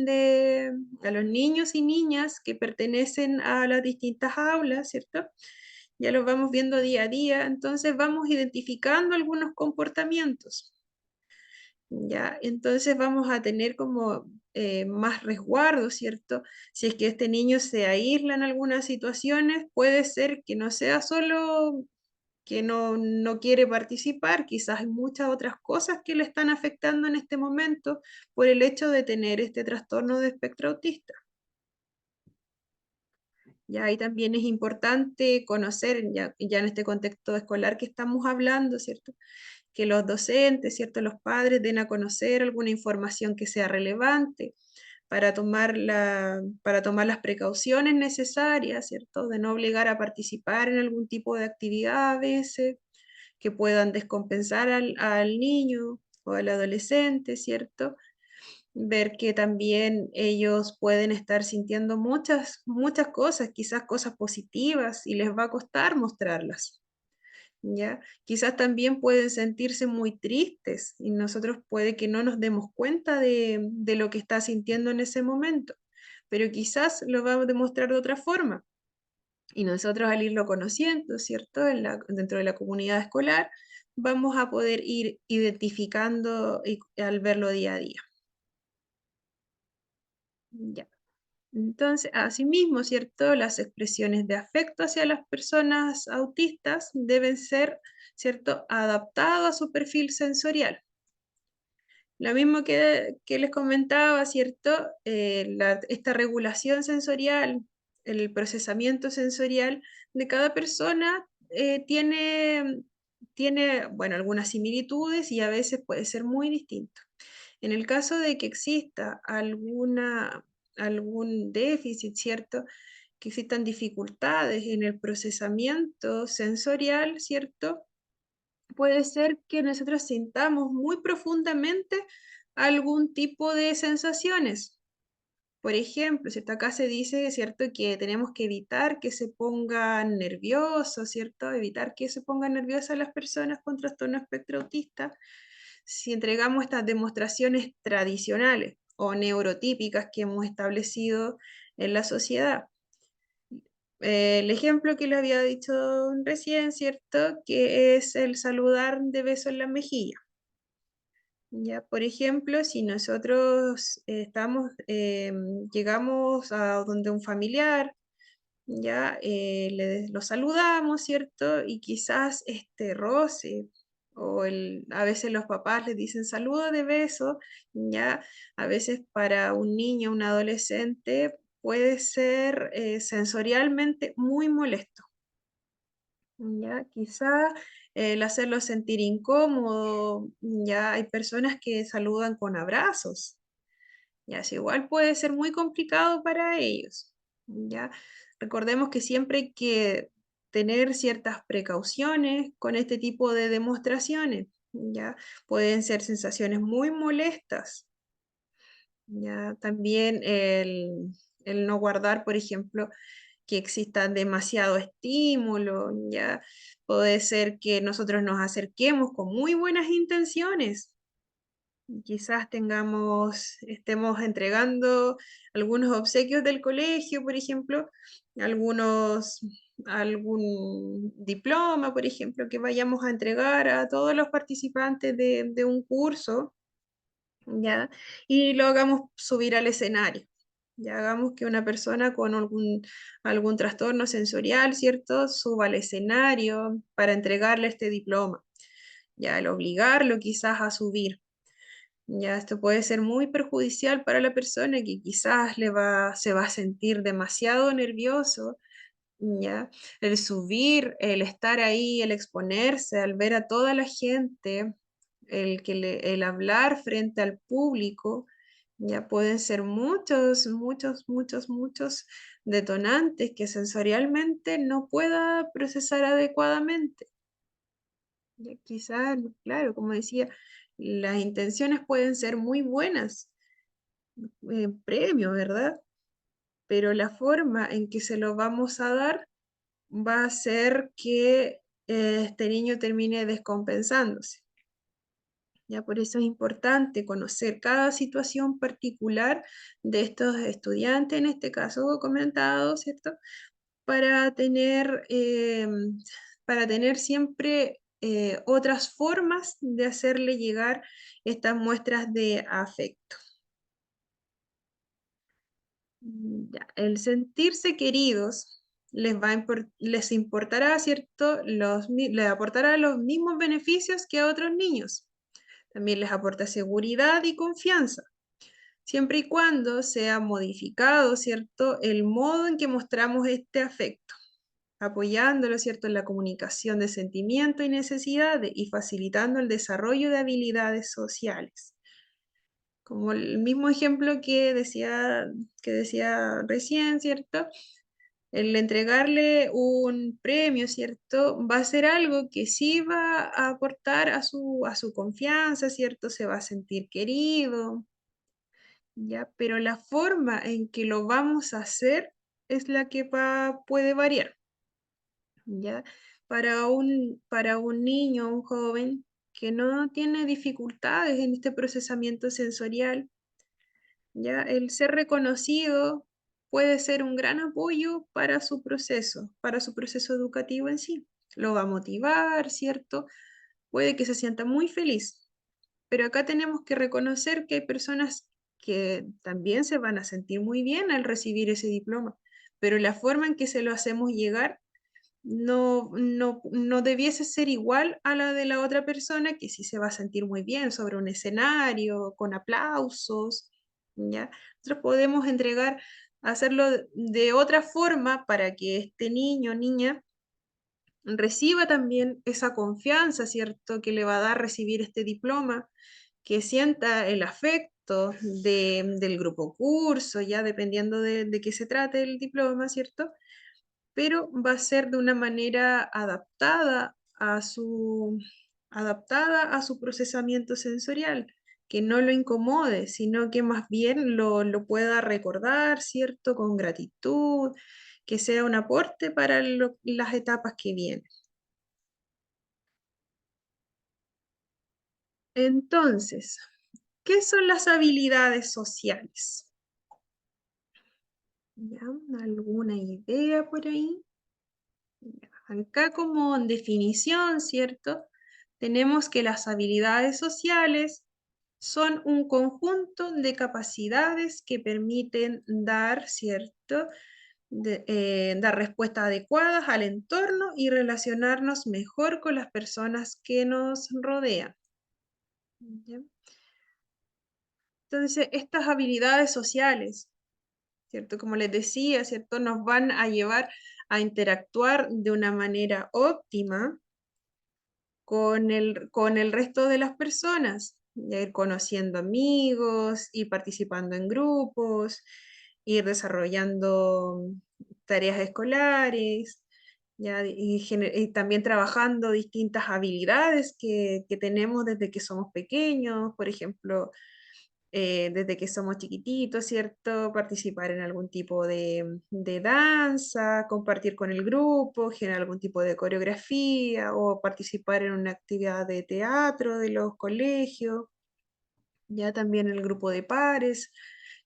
y niñas que pertenecen a las distintas aulas, ¿cierto? Ya los vamos viendo día a día, entonces vamos identificando algunos comportamientos. ¿Ya? Entonces vamos a tener como más resguardo, ¿cierto? Si es que este niño se aísla en algunas situaciones, puede ser que no sea solo que no quiere participar, quizás hay muchas otras cosas que le están afectando en este momento por el hecho de tener este trastorno de espectro autista. Ya ahí también es importante conocer, ya en este contexto escolar que estamos hablando, ¿cierto? Que los docentes, ¿cierto? Los padres den a conocer alguna información que sea relevante para tomar las precauciones necesarias, ¿cierto? De no obligar a participar en algún tipo de actividad a veces, que puedan descompensar al niño o al adolescente, ¿cierto? Ver que también ellos pueden estar sintiendo muchas cosas, quizás cosas positivas, y les va a costar mostrarlas. ¿Ya? Quizás también pueden sentirse muy tristes y nosotros puede que no nos demos cuenta de lo que está sintiendo en ese momento, pero quizás lo va a demostrar de otra forma. Y nosotros al irlo conociendo, ¿cierto? Dentro de la comunidad escolar, vamos a poder ir identificando al verlo día a día. Ya. Entonces, asimismo, ¿cierto? Las expresiones de afecto hacia las personas autistas deben ser, ¿cierto? Adaptado a su perfil sensorial. Lo mismo que les comentaba, ¿cierto? Esta regulación sensorial, el procesamiento sensorial de cada persona tiene, bueno, algunas similitudes y a veces puede ser muy distinto. En el caso de que exista algún déficit, ¿cierto? Que existan dificultades en el procesamiento sensorial, ¿cierto? Puede ser que nosotros sintamos muy profundamente algún tipo de sensaciones. Por ejemplo, ¿cierto? Acá se dice, ¿cierto? Que tenemos que evitar que se pongan nerviosos, ¿cierto? Evitar que se pongan nerviosas las personas con trastorno espectro autista si entregamos estas demostraciones tradicionales o neurotípicas que hemos establecido en la sociedad. El ejemplo que le había dicho recién, ¿cierto? Que es el saludar de beso en la mejilla. Ya, por ejemplo, si nosotros llegamos a donde un familiar, ya lo saludamos, ¿cierto? Y quizás este roce, a veces los papás les dicen saludo de beso, ya a veces para un niño, un adolescente, puede ser sensorialmente muy molesto. Ya, quizá el hacerlo sentir incómodo, ya hay personas que saludan con abrazos, ya, eso igual puede ser muy complicado para ellos, ya. Recordemos que siempre hay que tener ciertas precauciones con este tipo de demostraciones, ya. Pueden ser sensaciones muy molestas, ya. También el no guardar, por ejemplo, que exista demasiado estímulo, ya puede ser que nosotros nos acerquemos con muy buenas intenciones. Quizás estemos entregando algunos obsequios del colegio, por ejemplo, algunos, algún diploma, por ejemplo, que vayamos a entregar a todos los participantes de un curso, ¿ya? Y lo hagamos subir al escenario. Ya hagamos que una persona con algún trastorno sensorial, ¿cierto? Suba al escenario para entregarle este diploma. Ya el obligarlo quizás a subir. Ya esto puede ser muy perjudicial para la persona que quizás se va a sentir demasiado nervioso, ya. El subir, el estar ahí, el exponerse, al ver a toda la gente, el hablar frente al público, ya pueden ser muchos detonantes que sensorialmente no pueda procesar adecuadamente. Ya quizás, claro, como decía, las intenciones pueden ser muy buenas, premio, ¿verdad? Pero la forma en que se lo vamos a dar va a ser que este niño termine descompensándose. Ya por eso es importante conocer cada situación particular de estos estudiantes, en este caso comentado, ¿cierto? Para tener siempre otras formas de hacerle llegar estas muestras de afecto. Ya, el sentirse queridos les importará, ¿cierto? Les aportará los mismos beneficios que a otros niños. También les aporta seguridad y confianza, siempre y cuando sea modificado, ¿cierto? El modo en que mostramos este afecto, apoyándolo, ¿cierto? En la comunicación de sentimientos y necesidades y facilitando el desarrollo de habilidades sociales. Como el mismo ejemplo que decía recién, ¿cierto? El entregarle un premio, ¿cierto? Va a ser algo que sí va a aportar a su confianza, ¿cierto? Se va a sentir querido, ¿ya? Pero la forma en que lo vamos a hacer es la que puede variar, ¿ya? Para un niño, un joven que no tiene dificultades en este procesamiento sensorial, ¿ya? El ser reconocido puede ser un gran apoyo para su proceso educativo en sí. Lo va a motivar, ¿cierto? Puede que se sienta muy feliz, pero acá tenemos que reconocer que hay personas que también se van a sentir muy bien al recibir ese diploma, pero la forma en que se lo hacemos llegar no debiese ser igual a la de la otra persona que sí se va a sentir muy bien sobre un escenario, con aplausos, ¿ya? Nosotros podemos hacerlo de otra forma para que este niño o niña reciba también esa confianza, ¿cierto? Que le va a dar recibir este diploma, que sienta el afecto del grupo curso, ya dependiendo de qué se trate el diploma, ¿cierto? Pero va a ser de una manera adaptada a su procesamiento sensorial, que no lo incomode, sino que más bien lo pueda recordar, ¿cierto? Con gratitud, que sea un aporte para las etapas que vienen. Entonces, ¿qué son las habilidades sociales? ¿Ya? ¿Alguna idea por ahí? Acá como definición, ¿cierto? Tenemos que las habilidades sociales son un conjunto de capacidades que permiten dar, ¿cierto? Dar respuestas adecuadas al entorno y relacionarnos mejor con las personas que nos rodean. ¿Ya? Entonces, estas habilidades sociales, ¿cierto? Como les decía, ¿cierto? Nos van a llevar a interactuar de una manera óptima con el resto de las personas, ya ir conociendo amigos, ir participando en grupos, ir desarrollando tareas escolares, ya, y también trabajando distintas habilidades que tenemos desde que somos pequeños, por ejemplo, desde que somos chiquititos, ¿cierto? Participar en algún tipo de danza, compartir con el grupo, generar algún tipo de coreografía o participar en una actividad de teatro de los colegios, ya también el grupo de pares,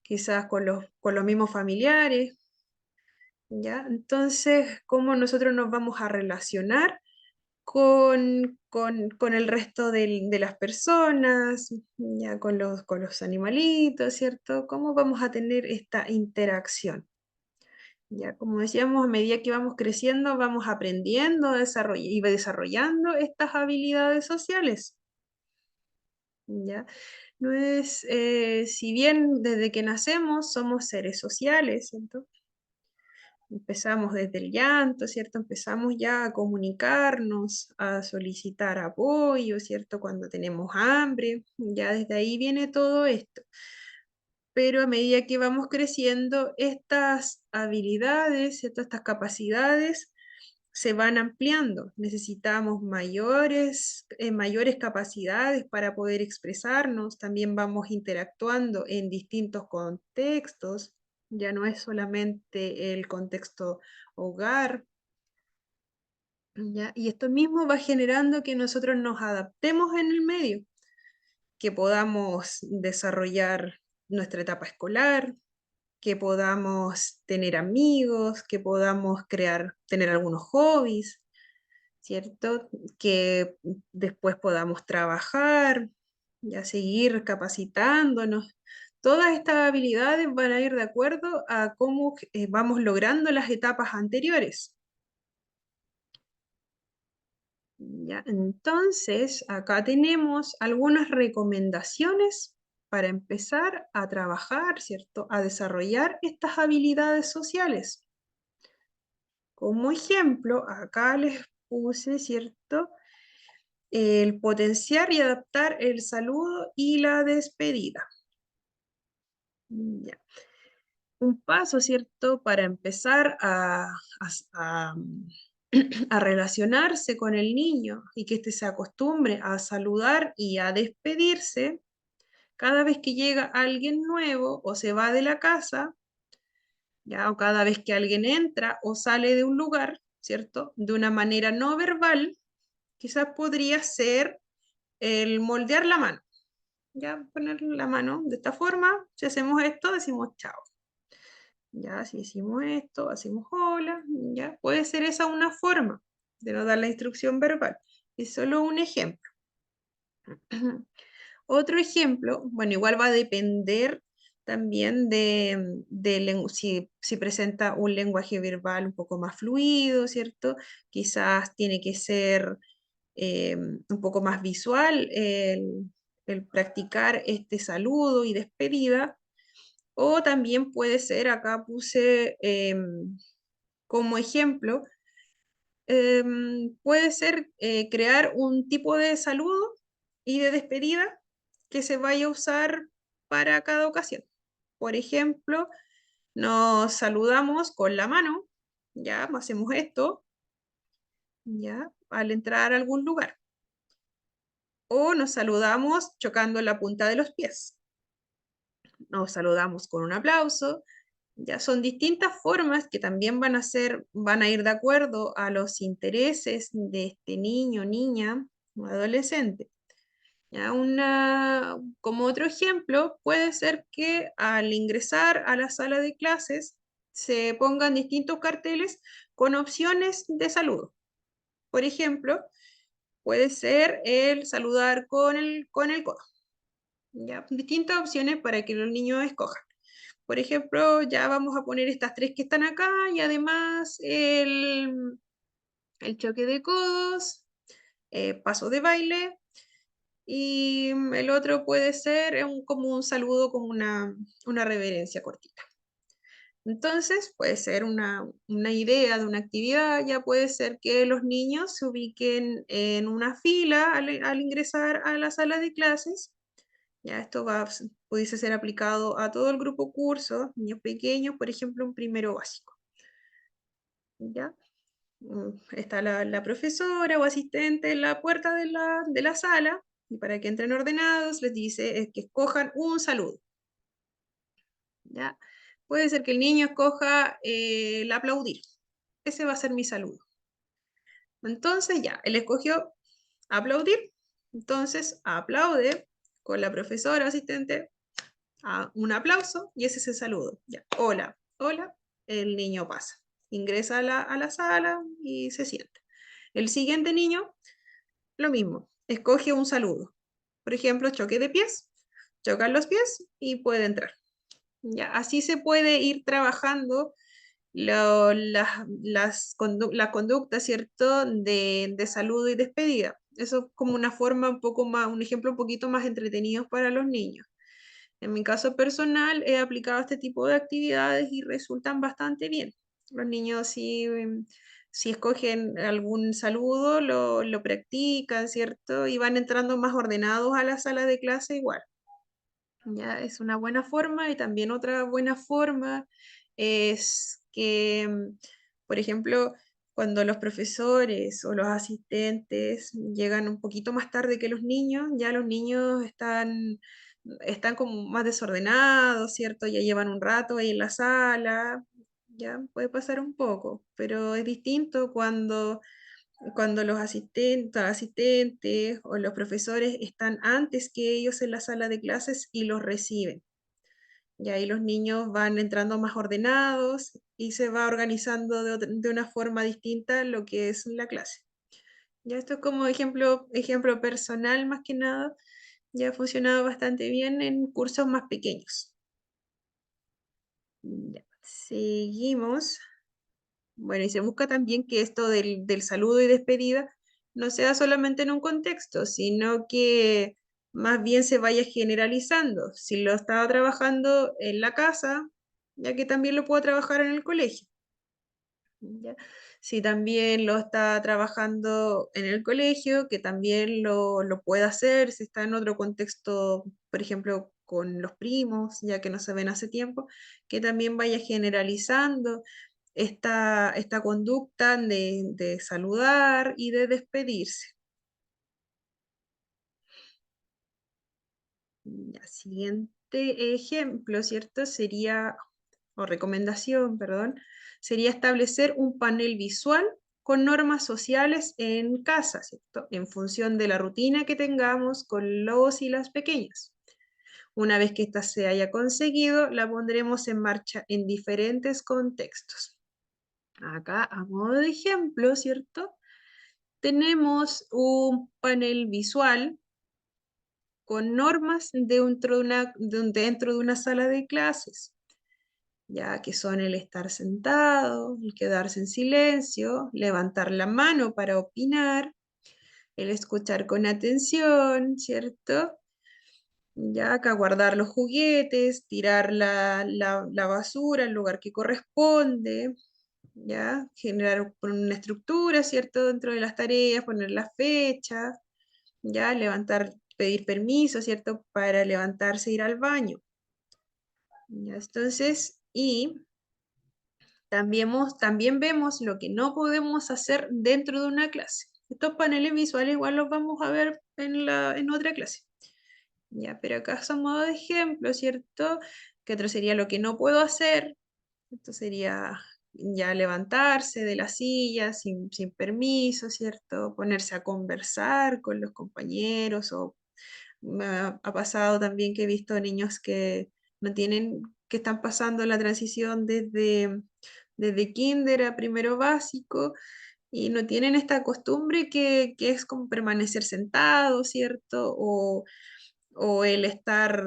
quizás con los mismos familiares, ¿ya? Entonces, ¿cómo nosotros nos vamos a relacionar con el resto de las personas, ya con los animalitos, ¿cierto? ¿Cómo vamos a tener esta interacción? Ya, como decíamos, a medida que vamos creciendo, vamos aprendiendo y desarrollando estas habilidades sociales. ¿Ya? No es, si bien desde que nacemos somos seres sociales, ¿cierto? Empezamos desde el llanto, ¿cierto? Empezamos ya a comunicarnos, a solicitar apoyo, ¿cierto? Cuando tenemos hambre, ya desde ahí viene todo esto. Pero a medida que vamos creciendo, estas habilidades, ¿cierto? Estas capacidades se van ampliando. Necesitamos mayores capacidades para poder expresarnos. También vamos interactuando en distintos contextos. Ya no es solamente el contexto hogar, ¿ya? Y esto mismo va generando que nosotros nos adaptemos en el medio, que podamos desarrollar nuestra etapa escolar, que podamos tener amigos, que podamos tener algunos hobbies, ¿cierto? Que después podamos trabajar, ya seguir capacitándonos. Todas estas habilidades van a ir de acuerdo a cómo vamos logrando las etapas anteriores. Ya, entonces, acá tenemos algunas recomendaciones para empezar a trabajar, ¿cierto? A desarrollar estas habilidades sociales. Como ejemplo, acá les puse, ¿cierto? El potenciar y adaptar el saludo y la despedida. Ya. Un paso, ¿cierto? Para empezar a relacionarse con el niño y que éste se acostumbre a saludar y a despedirse cada vez que llega alguien nuevo o se va de la casa, ya, o cada vez que alguien entra o sale de un lugar, ¿cierto? De una manera no verbal, quizás podría ser el moldear la mano, ya, poner la mano de esta forma, si hacemos esto, decimos chao. Ya, si decimos esto, hacemos hola, ya, puede ser esa una forma de no dar la instrucción verbal. Es solo un ejemplo. Otro ejemplo, bueno, igual va a depender también si presenta un lenguaje verbal un poco más fluido, ¿cierto? Quizás tiene que ser un poco más visual el practicar este saludo y despedida, o también puede ser, acá puse como ejemplo, puede ser crear un tipo de saludo y de despedida que se vaya a usar para cada ocasión. Por ejemplo, nos saludamos con la mano, ya hacemos esto, ya al entrar a algún lugar. O nos saludamos chocando la punta de los pies. Nos saludamos con un aplauso. Ya son distintas formas que también van a ir de acuerdo a los intereses de este niño, niña o adolescente. Ya como otro ejemplo, puede ser que al ingresar a la sala de clases se pongan distintos carteles con opciones de saludo. Por ejemplo, puede ser el saludar con el codo. ¿Ya? Distintas opciones para que los niños escojan. Por ejemplo, ya vamos a poner estas tres que están acá y además el choque de codos, paso de baile y el otro puede ser como un saludo, como una reverencia cortita. Entonces, puede ser una idea de una actividad, ya puede ser que los niños se ubiquen en una fila al ingresar a la sala de clases. Ya esto pudiese ser aplicado a todo el grupo curso, niños pequeños, por ejemplo, un primero básico. ¿Ya? Está la profesora o asistente en la puerta de la sala, y para que entren ordenados les dice que escojan un saludo. ¿Ya? Puede ser que el niño escoja el aplaudir. Ese va a ser mi saludo. Entonces ya, él escogió aplaudir. Entonces aplaude con la profesora o asistente, un aplauso y ese es el saludo. Ya, hola, hola, el niño pasa. Ingresa a la sala y se sienta. El siguiente niño, lo mismo, escoge un saludo. Por ejemplo, choque de pies, chocan los pies y puede entrar. Ya, así se puede ir trabajando la conducta, ¿cierto?, de saludo y despedida. Eso es como una forma un poco más, un ejemplo un poquito más entretenido para los niños. En mi caso personal, he aplicado este tipo de actividades y resultan bastante bien. Los niños si escogen algún saludo, lo practican, ¿cierto? Y van entrando más ordenados a la sala de clase igual. Ya es una buena forma y también otra buena forma es que, por ejemplo, cuando los profesores o los asistentes llegan un poquito más tarde que los niños, ya los niños están como más desordenados, ¿cierto? Ya llevan un rato ahí en la sala, ya puede pasar un poco, pero es distinto cuando cuando los asistentes o los profesores están antes que ellos en la sala de clases y los reciben. Y ahí los niños van entrando más ordenados y se va organizando de una forma distinta lo que es la clase. Ya esto es como ejemplo personal más que nada, ya ha funcionado bastante bien en cursos más pequeños. Ya, seguimos. Bueno, y se busca también que esto del saludo y despedida no sea solamente en un contexto, sino que más bien se vaya generalizando. Si lo estaba trabajando en la casa, ya que también lo puedo trabajar en el colegio. ¿Ya? Si también lo está trabajando en el colegio, que también lo puede hacer, si está en otro contexto, por ejemplo, con los primos, ya que no se ven hace tiempo, que también vaya generalizando esta conducta de saludar y de despedirse. Ya, siguiente ejemplo, ¿cierto? Sería, o recomendación, perdón, sería establecer un panel visual con normas sociales en casa, ¿cierto? En función de la rutina que tengamos con los y las pequeñas. Una vez que ésta se haya conseguido, la pondremos en marcha en diferentes contextos. Acá, a modo de ejemplo, ¿cierto? Tenemos un panel visual con normas dentro de una sala de clases, ya que son el estar sentado, el quedarse en silencio, levantar la mano para opinar, el escuchar con atención, ¿cierto? Ya acá guardar los juguetes, tirar la basura al lugar que corresponde, ya generar una estructura, ¿cierto? Dentro de las tareas, poner la fecha, ya levantar, pedir permiso, ¿cierto? Para levantarse e ir al baño. Ya, entonces, y también vemos lo que no podemos hacer dentro de una clase. Estos paneles visuales igual los vamos a ver en otra clase. Ya, pero acá son modo de ejemplo, ¿cierto? Que otro sería lo que no puedo hacer. Esto sería ya levantarse de la silla sin permiso, ¿cierto? Ponerse a conversar con los compañeros o ha pasado también que he visto niños que no tienen, que están pasando la transición desde kinder a primero básico y no tienen esta costumbre que es como permanecer sentado, ¿cierto? O el estar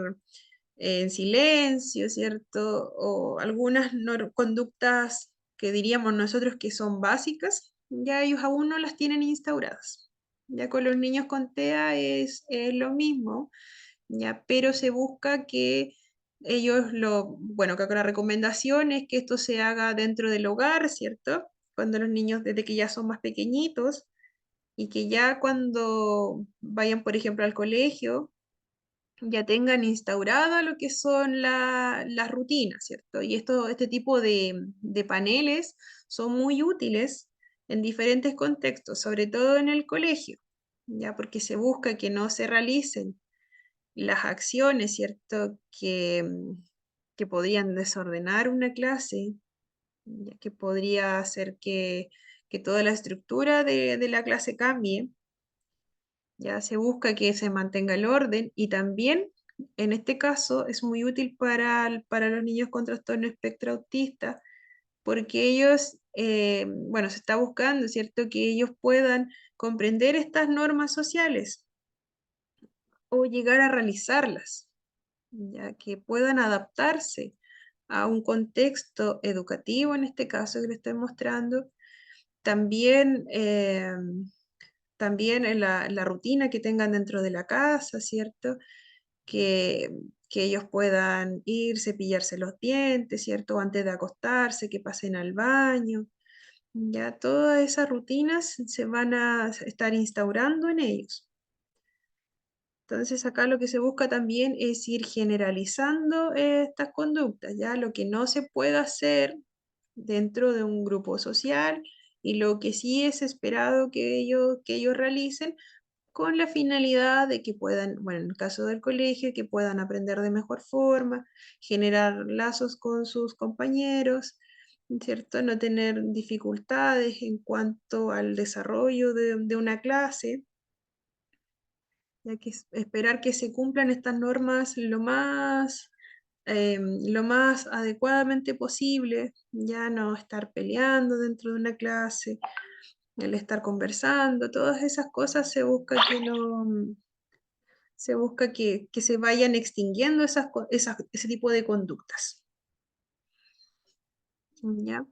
en silencio, ¿cierto? O algunas conductas que diríamos nosotros que son básicas, ya ellos aún no las tienen instauradas. Ya con los niños con TEA es lo mismo, ya, pero se busca que bueno, que la recomendación es que esto se haga dentro del hogar, ¿cierto? Cuando los niños, desde que ya son más pequeñitos, y que ya cuando vayan, por ejemplo, al colegio, ya tengan instaurada lo que son las rutinas, ¿cierto? Y este tipo de paneles son muy útiles en diferentes contextos, sobre todo en el colegio, ya porque se busca que no se realicen las acciones, ¿cierto? Que podrían desordenar una clase, ya que podría hacer que toda la estructura de la clase cambie. Ya se busca que se mantenga el orden y también en este caso es muy útil para los niños con trastorno espectro autista porque ellos, bueno, se está buscando, ¿cierto? Que ellos puedan comprender estas normas sociales o llegar a realizarlas, ya que puedan adaptarse a un contexto educativo, en este caso que le estoy mostrando, también también en la rutina que tengan dentro de la casa, ¿cierto? Que, que ellos puedan ir, cepillarse los dientes, ¿cierto? Antes de acostarse, que pasen al baño. Ya todas esas rutinas se van a estar instaurando en ellos. Entonces acá lo que se busca también es ir generalizando estas conductas, ya lo que no se puede hacer dentro de un grupo social y lo que sí es esperado que ellos realicen con la finalidad de que puedan, bueno, en el caso del colegio, que puedan aprender de mejor forma, generar lazos con sus compañeros ¿cierto? No tener dificultades en cuanto al desarrollo de una clase, ya que esperar que se cumplan estas normas lo más adecuadamente posible, ya no estar peleando dentro de una clase, el estar conversando, todas esas cosas se busca que no, se busca que se vayan extinguiendo ese tipo de conductas. ¿Ya?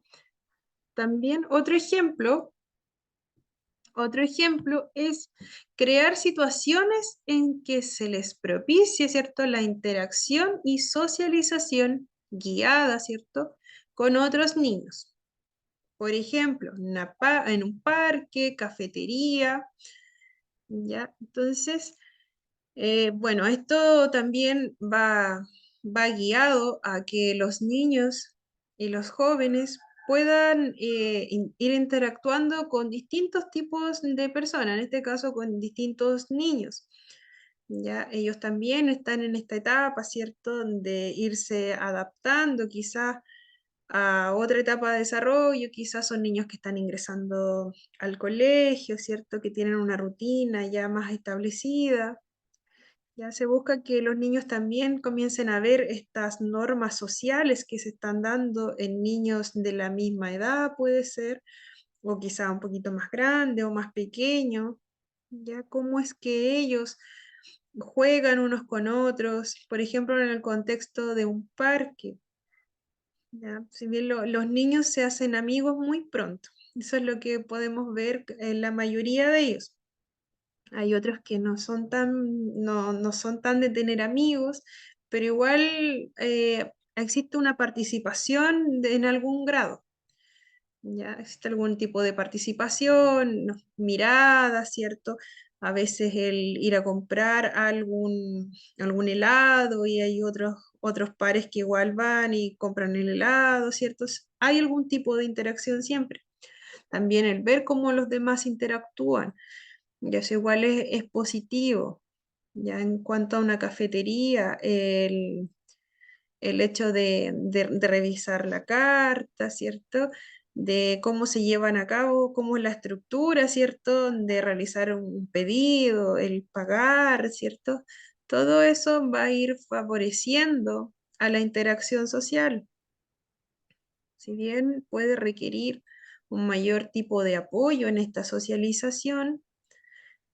También otro ejemplo es crear situaciones en que se les propicie, ¿cierto?, la interacción y socialización guiada, ¿cierto?, con otros niños. Por ejemplo, en un parque, cafetería, ¿ya? Entonces, bueno, esto también va guiado a que los niños y los jóvenes puedan ir interactuando con distintos tipos de personas, en este caso con distintos niños. Ya ellos también están en esta etapa, ¿cierto? De irse adaptando quizás a otra etapa de desarrollo, quizás son niños que están ingresando al colegio, ¿cierto? Que tienen una rutina ya más establecida. Ya se busca que los niños también comiencen a ver estas normas sociales que se están dando en niños de la misma edad, puede ser, o quizá un poquito más grande o más pequeño, ya cómo es que ellos juegan unos con otros, por ejemplo, en el contexto de un parque. Ya, si bien los niños se hacen amigos muy pronto, eso es lo que podemos ver en la mayoría de ellos. Hay otros que no son tan de tener amigos, pero igual existe una participación en algún grado. ¿Ya? Existe algún tipo de participación, ¿no? Mirada, ¿cierto? A veces el ir a comprar algún helado y hay otros pares que igual van y compran el helado, ¿cierto? Hay algún tipo de interacción siempre. También el ver cómo los demás interactúan, ya eso igual es positivo. Ya en cuanto a una cafetería, el hecho de revisar la carta, ¿cierto? De cómo se llevan a cabo, cómo es la estructura, ¿cierto? De realizar un pedido, el pagar, ¿cierto? Todo eso va a ir favoreciendo a la interacción social. Si bien puede requerir un mayor tipo de apoyo en esta socialización,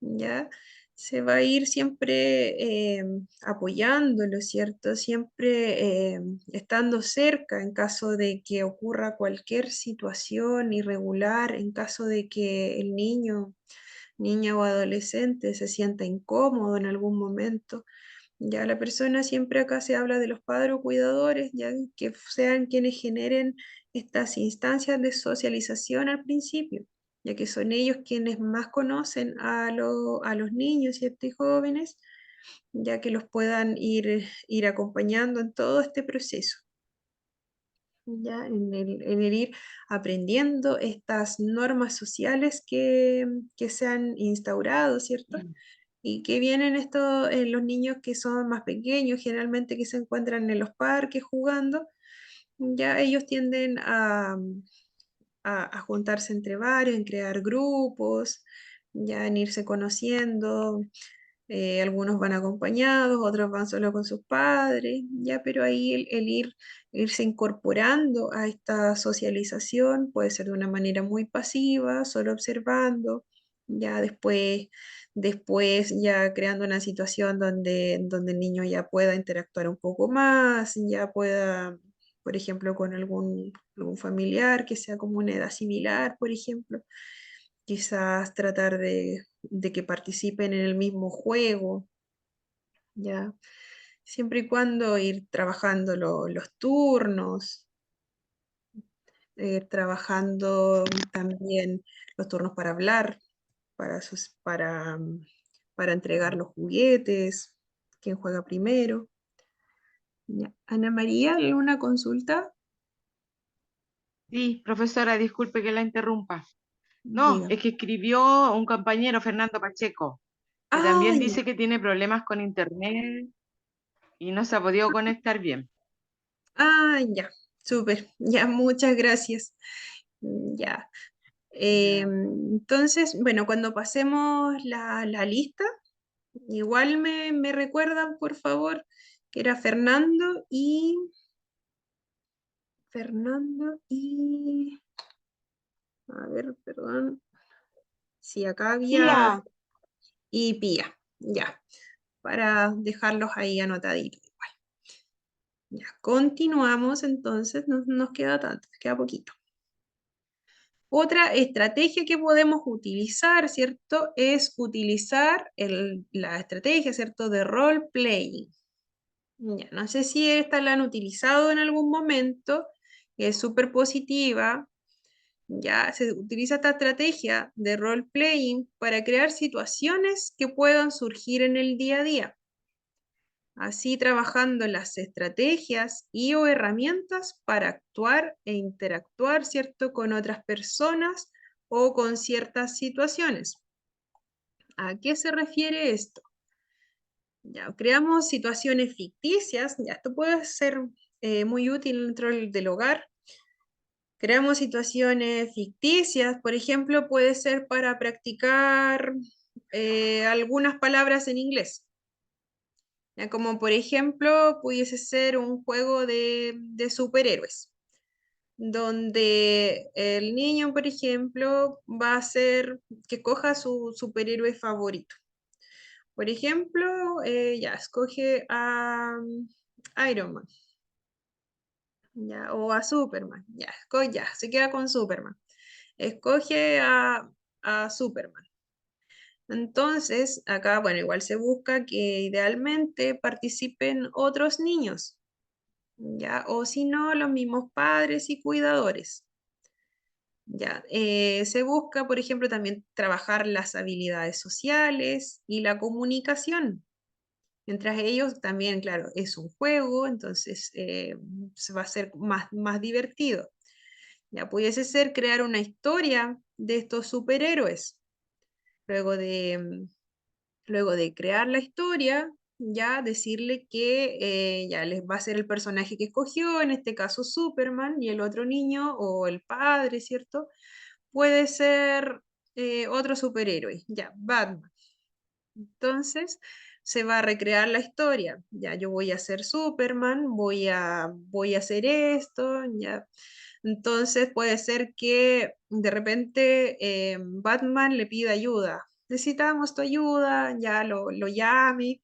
¿ya? Se va a ir siempre apoyándolo, ¿cierto? Siempre estando cerca en caso de que ocurra cualquier situación irregular, en caso de que el niña o adolescente se sienta incómodo en algún momento. Ya la persona siempre acá se habla de los padres o cuidadores, ya que sean quienes generen estas instancias de socialización al principio, ya que son ellos quienes más conocen a los niños, ¿cierto? Y jóvenes, ya que los puedan ir acompañando en todo este proceso, ya en el ir aprendiendo estas normas sociales que se han instaurado, ¿cierto? Y que vienen esto en los niños que son más pequeños, generalmente que se encuentran en los parques jugando, ya ellos tienden a juntarse entre varios, en crear grupos, ya en irse conociendo, algunos van acompañados, otros van solo con sus padres, ya, pero ahí irse incorporando a esta socialización puede ser de una manera muy pasiva, solo observando, ya después ya creando una situación donde el niño ya pueda interactuar un poco más, ya pueda, por ejemplo, con algún familiar que sea como una edad similar, por ejemplo, quizás tratar de que participen en el mismo juego, ¿ya? Siempre y cuando ir trabajando los turnos, trabajando también los turnos para hablar, para entregar los juguetes, quién juega primero. ¿Ya? Ana María, ¿alguna consulta? Sí, profesora, disculpe que la interrumpa. No, Diga. es que escribió un compañero, Fernando Pacheco, que Ah, también ya. dice que tiene problemas con internet y no se ha podido conectar bien. Ah, ya. Súper, ya, muchas gracias. Ya. Ya. Entonces, bueno, cuando pasemos la lista, igual me recuerdan, por favor, que era Fernando y, a ver, perdón, sí, acá había, Tía, y Pía, ya, para dejarlos ahí anotaditos. Ya, continuamos entonces, no nos queda tanto, nos queda poquito. Otra estrategia que podemos utilizar, ¿cierto? Es utilizar la estrategia, ¿cierto? De role playing. Ya, no sé si esta la han utilizado en algún momento, es súper positiva. Ya se utiliza esta estrategia de role playing para crear situaciones que puedan surgir en el día a día. Así trabajando las estrategias y o herramientas para actuar e interactuar, ¿cierto?, con otras personas o con ciertas situaciones. ¿A qué se refiere esto? Ya, creamos situaciones ficticias, ya esto puede ser muy útil dentro del hogar. Creamos situaciones ficticias, por ejemplo, puede ser para practicar algunas palabras en inglés. Ya, como por ejemplo, pudiese ser un juego de superhéroes, donde el niño, por ejemplo, va a hacer que coja su superhéroe favorito. Por ejemplo, ya escoge a Iron Man, ya, o a Superman, ya, ya, se queda con Superman. Escoge a Superman. Entonces, acá, bueno, igual se busca que idealmente participen otros niños, ¿ya? O si no, los mismos padres y cuidadores. Ya, se busca, por ejemplo, también trabajar las habilidades sociales y la comunicación. Mientras ellos también, claro, es un juego, entonces se va a ser más divertido. Ya pudiese ser crear una historia de estos superhéroes. Luego de, Luego de crear la historia, ya decirle que ya les va a ser el personaje que escogió, en este caso Superman, y el otro niño o el padre, ¿cierto? Puede ser otro superhéroe, ya, Batman. Entonces se va a recrear la historia. Ya, yo voy a ser Superman, voy a hacer esto, ya. Entonces puede ser que de repente Batman le pida ayuda. Necesitamos tu ayuda, ya lo llame,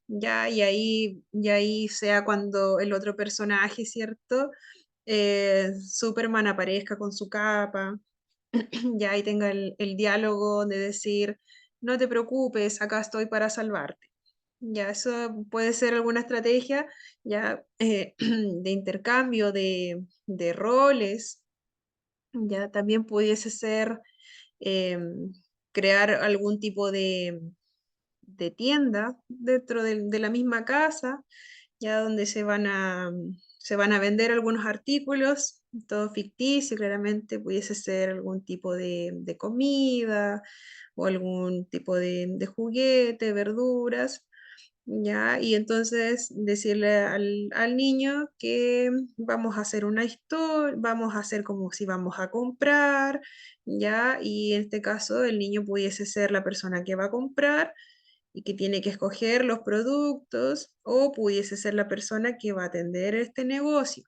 ya, y ahí sea cuando el otro personaje, ¿cierto? Superman aparezca con su capa, ya y tenga el diálogo de decir, no te preocupes, acá estoy para salvarte. Ya, eso puede ser alguna estrategia ya de intercambio de roles. Ya también pudiese ser crear algún tipo de tienda dentro de la misma casa, ya donde se van a vender algunos artículos, todo ficticio, claramente pudiese ser algún tipo de comida o algún tipo de juguete, verduras, ¿ya? Y entonces decirle al niño que vamos a hacer una historia, vamos a hacer como si vamos a comprar, ¿ya? Y en este caso el niño pudiese ser la persona que va a comprar y que tiene que escoger los productos, o pudiese ser la persona que va a atender este negocio.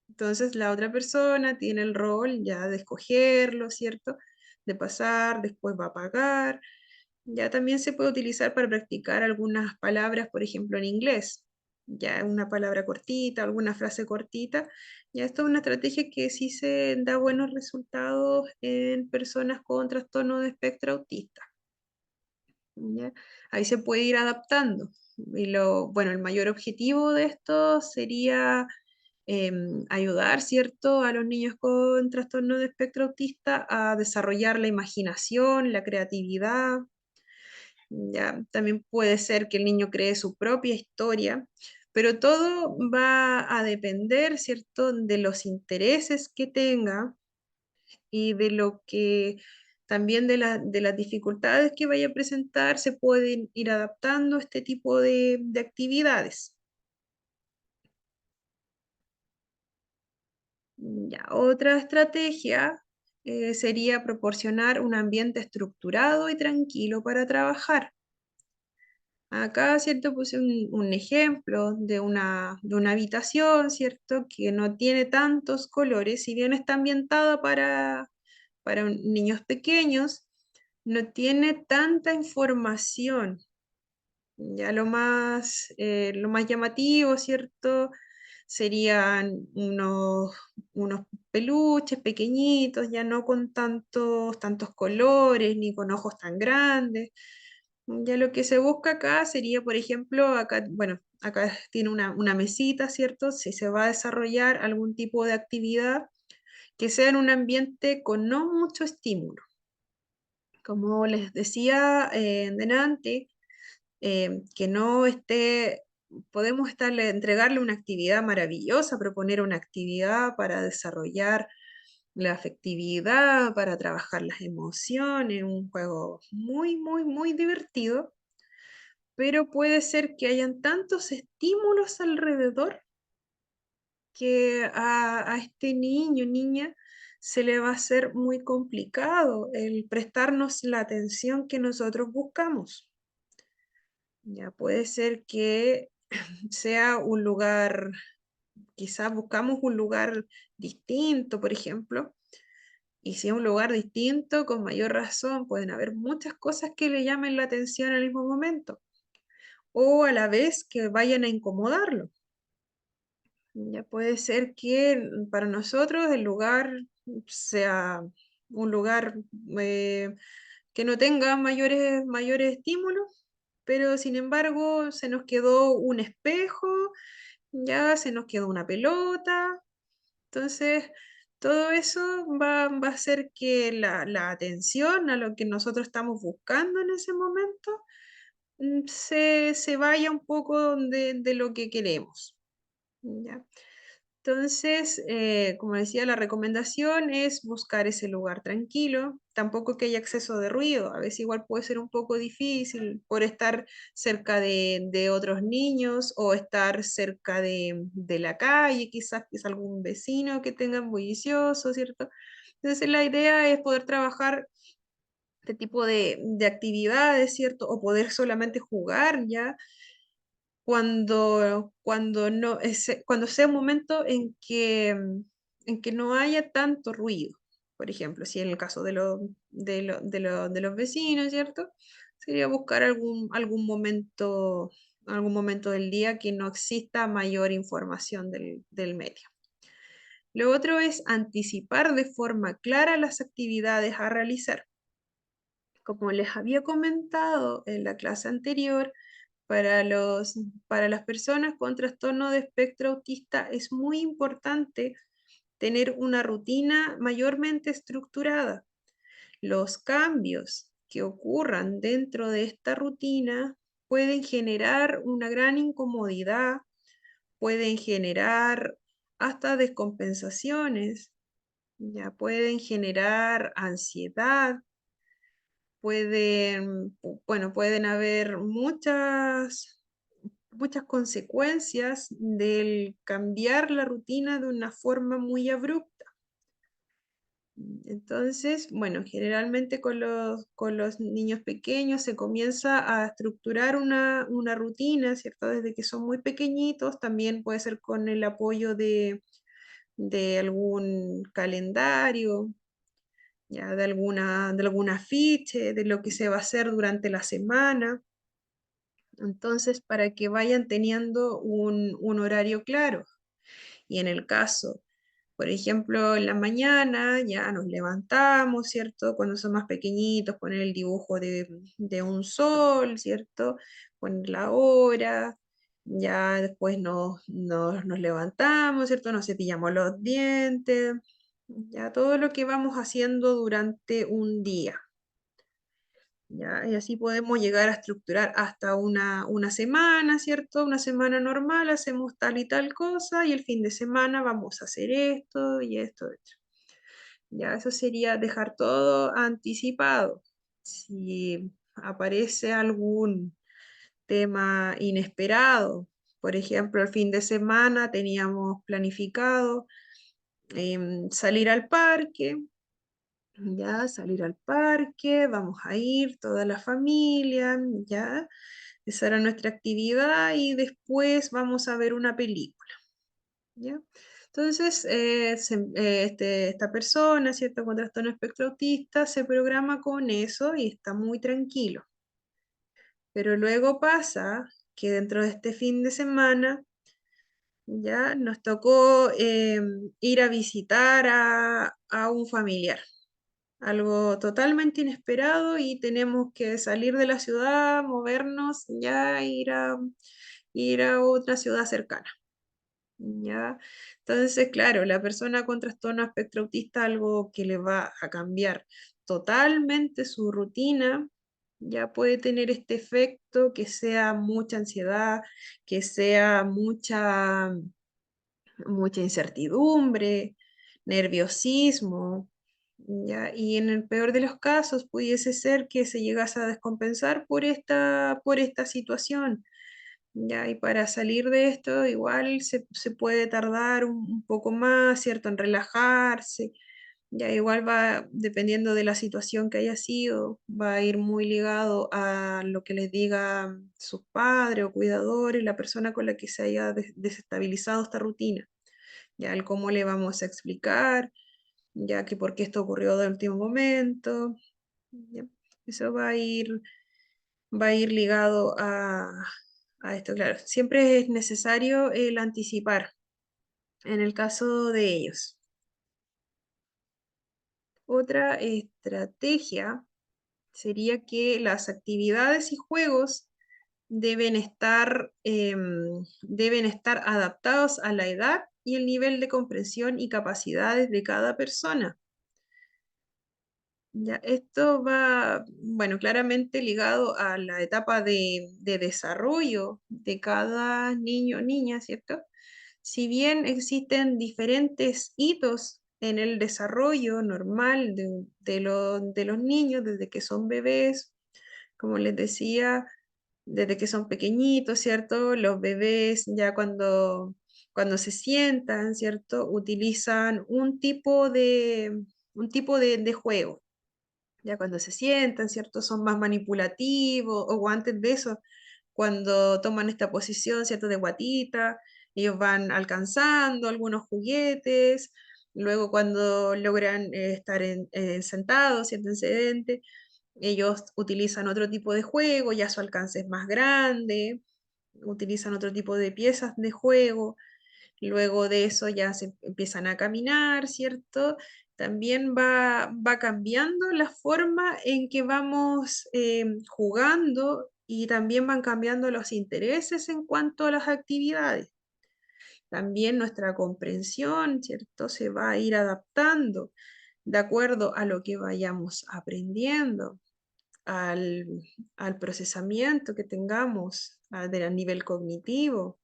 Entonces la otra persona tiene el rol ya de escogerlo, ¿cierto? De pasar, después va a pagar. Ya también se puede utilizar para practicar algunas palabras, por ejemplo, en inglés. Ya una palabra cortita, alguna frase cortita. Ya esto es una estrategia que sí se da buenos resultados en personas con trastorno de espectro autista. ¿Ya? Ahí se puede ir adaptando. Y bueno, el mayor objetivo de esto sería ayudar, ¿cierto?, a los niños con trastorno de espectro autista a desarrollar la imaginación, la creatividad. ¿Ya? También puede ser que el niño cree su propia historia, pero todo va a depender, ¿cierto?, de los intereses que tenga y de lo que también de las dificultades que vaya a presentar, se pueden ir adaptando a este tipo de actividades. Ya, otra estrategia sería proporcionar un ambiente estructurado y tranquilo para trabajar. Acá, ¿cierto? Puse un ejemplo de una habitación, ¿cierto? Que no tiene tantos colores, si bien está ambientada para niños pequeños, no tiene tanta información. Ya lo más llamativo, ¿cierto? Serían unos peluches pequeñitos, ya no con tantos colores ni con ojos tan grandes. Ya lo que se busca acá sería, por ejemplo, acá, bueno, acá tiene una mesita, ¿cierto? Si se va a desarrollar algún tipo de actividad que sea en un ambiente con no mucho estímulo. Como les decía delante, que no esté, podemos entregarle una actividad maravillosa, proponer una actividad para desarrollar la afectividad, para trabajar las emociones, un juego muy divertido, pero puede ser que hayan tantos estímulos alrededor que a este niño, niña, se le va a hacer muy complicado el prestarnos la atención que nosotros buscamos. Ya puede ser que sea un lugar, quizás buscamos un lugar distinto, por ejemplo, y si es un lugar distinto, con mayor razón, pueden haber muchas cosas que le llamen la atención al mismo momento, o a la vez que vayan a incomodarlo. Ya puede ser que para nosotros el lugar sea un lugar eh, que no tenga mayores estímulos, pero sin embargo se nos quedó un espejo, ya se nos quedó una pelota, entonces todo eso va a hacer que la atención a lo que nosotros estamos buscando en ese momento se vaya un poco de lo que queremos. ¿Ya? Entonces, como decía, la recomendación es buscar ese lugar tranquilo, tampoco que haya exceso de ruido, a veces igual puede ser un poco difícil por estar cerca de otros niños o estar cerca de la calle, quizás algún vecino que tengan bullicioso, ¿cierto? Entonces, la idea es poder trabajar este tipo de actividades, ¿cierto? O poder solamente jugar ya cuando sea un momento en que no haya tanto ruido. Por ejemplo, si en el caso de los vecinos, ¿cierto? Sería buscar algún momento del día que no exista mayor información del medio. Lo otro es anticipar de forma clara las actividades a realizar. Como les había comentado en la clase anterior, para para las personas con trastorno de espectro autista es muy importante tener una rutina mayormente estructurada. Los cambios que ocurran dentro de esta rutina pueden generar una gran incomodidad, pueden generar hasta descompensaciones, ya pueden generar ansiedad, pueden haber muchas consecuencias del cambiar la rutina de una forma muy abrupta. Entonces, bueno, generalmente con los niños pequeños se comienza a estructurar una rutina, ¿cierto? Desde que son muy pequeñitos, también puede ser con el apoyo de algún calendario, ya de algún afiche, de lo que se va a hacer durante la semana. Entonces, para que vayan teniendo un horario claro. Y en el caso, por ejemplo, en la mañana ya nos levantamos, ¿cierto? Cuando son más pequeñitos, poner el dibujo de un sol, ¿cierto? Poner la hora, ya después nos levantamos, ¿cierto? Nos cepillamos los dientes, ya todo lo que vamos haciendo durante un día. ¿Ya? Y así podemos llegar a estructurar hasta una semana, ¿cierto? Una semana normal, hacemos tal y tal cosa, y el fin de semana vamos a hacer esto y esto, esto. Ya, eso sería dejar todo anticipado. Si aparece algún tema inesperado, por ejemplo, el fin de semana teníamos planificado salir al parque, ya, salir al parque, vamos a ir toda la familia, ya, esa era nuestra actividad y después vamos a ver una película, ¿ya? Entonces, esta persona, ¿cierto? Con trastorno espectro autista se programa con eso y está muy tranquilo. Pero luego pasa que dentro de este fin de semana ya nos tocó ir a visitar a un familiar, algo totalmente inesperado y tenemos que salir de la ciudad, movernos, ya ir a otra ciudad cercana. ¿Ya? Entonces, claro, la persona con trastorno espectro autista, algo que le va a cambiar totalmente su rutina, ya puede tener este efecto que sea mucha ansiedad, que sea mucha incertidumbre, nerviosismo, ¿ya? Y en el peor de los casos pudiese ser que se llegase a descompensar por esta situación. Ya, y para salir de esto, igual se puede tardar un poco más, ¿cierto? En relajarse. Ya, igual va, dependiendo de la situación que haya sido, va a ir muy ligado a lo que les diga sus padres o cuidadores, la persona con la que se haya desestabilizado esta rutina. Ya, el cómo le vamos a explicar, ya que por qué esto ocurrió de último momento. Ya. Eso va a ir ligado a esto, claro. Siempre es necesario el anticipar en el caso de ellos. Otra estrategia sería que las actividades y juegos deben estar adaptados a la edad y el nivel de comprensión y capacidades de cada persona. Ya, esto va, bueno, claramente ligado a la etapa de desarrollo de cada niño o niña, ¿cierto? Si bien existen diferentes hitos en el desarrollo normal de los niños desde que son bebés, como les decía, desde que son pequeñitos, ¿cierto? Los bebés ya cuando se sientan, ¿cierto? Utilizan un tipo de juego. Ya cuando se sientan, ¿cierto? Son más manipulativos, o antes de eso, cuando toman esta posición, ¿cierto? De guatita, ellos van alcanzando algunos juguetes, luego cuando logran estar sentados, ¿cierto? En sedente, ellos utilizan otro tipo de juego, ya su alcance es más grande, utilizan otro tipo de piezas de juego. Luego de eso ya se empiezan a caminar, ¿cierto? También va cambiando la forma en que vamos jugando y también van cambiando los intereses en cuanto a las actividades. También nuestra comprensión, ¿cierto? Se va a ir adaptando de acuerdo a lo que vayamos aprendiendo, al, al procesamiento que tengamos a nivel cognitivo,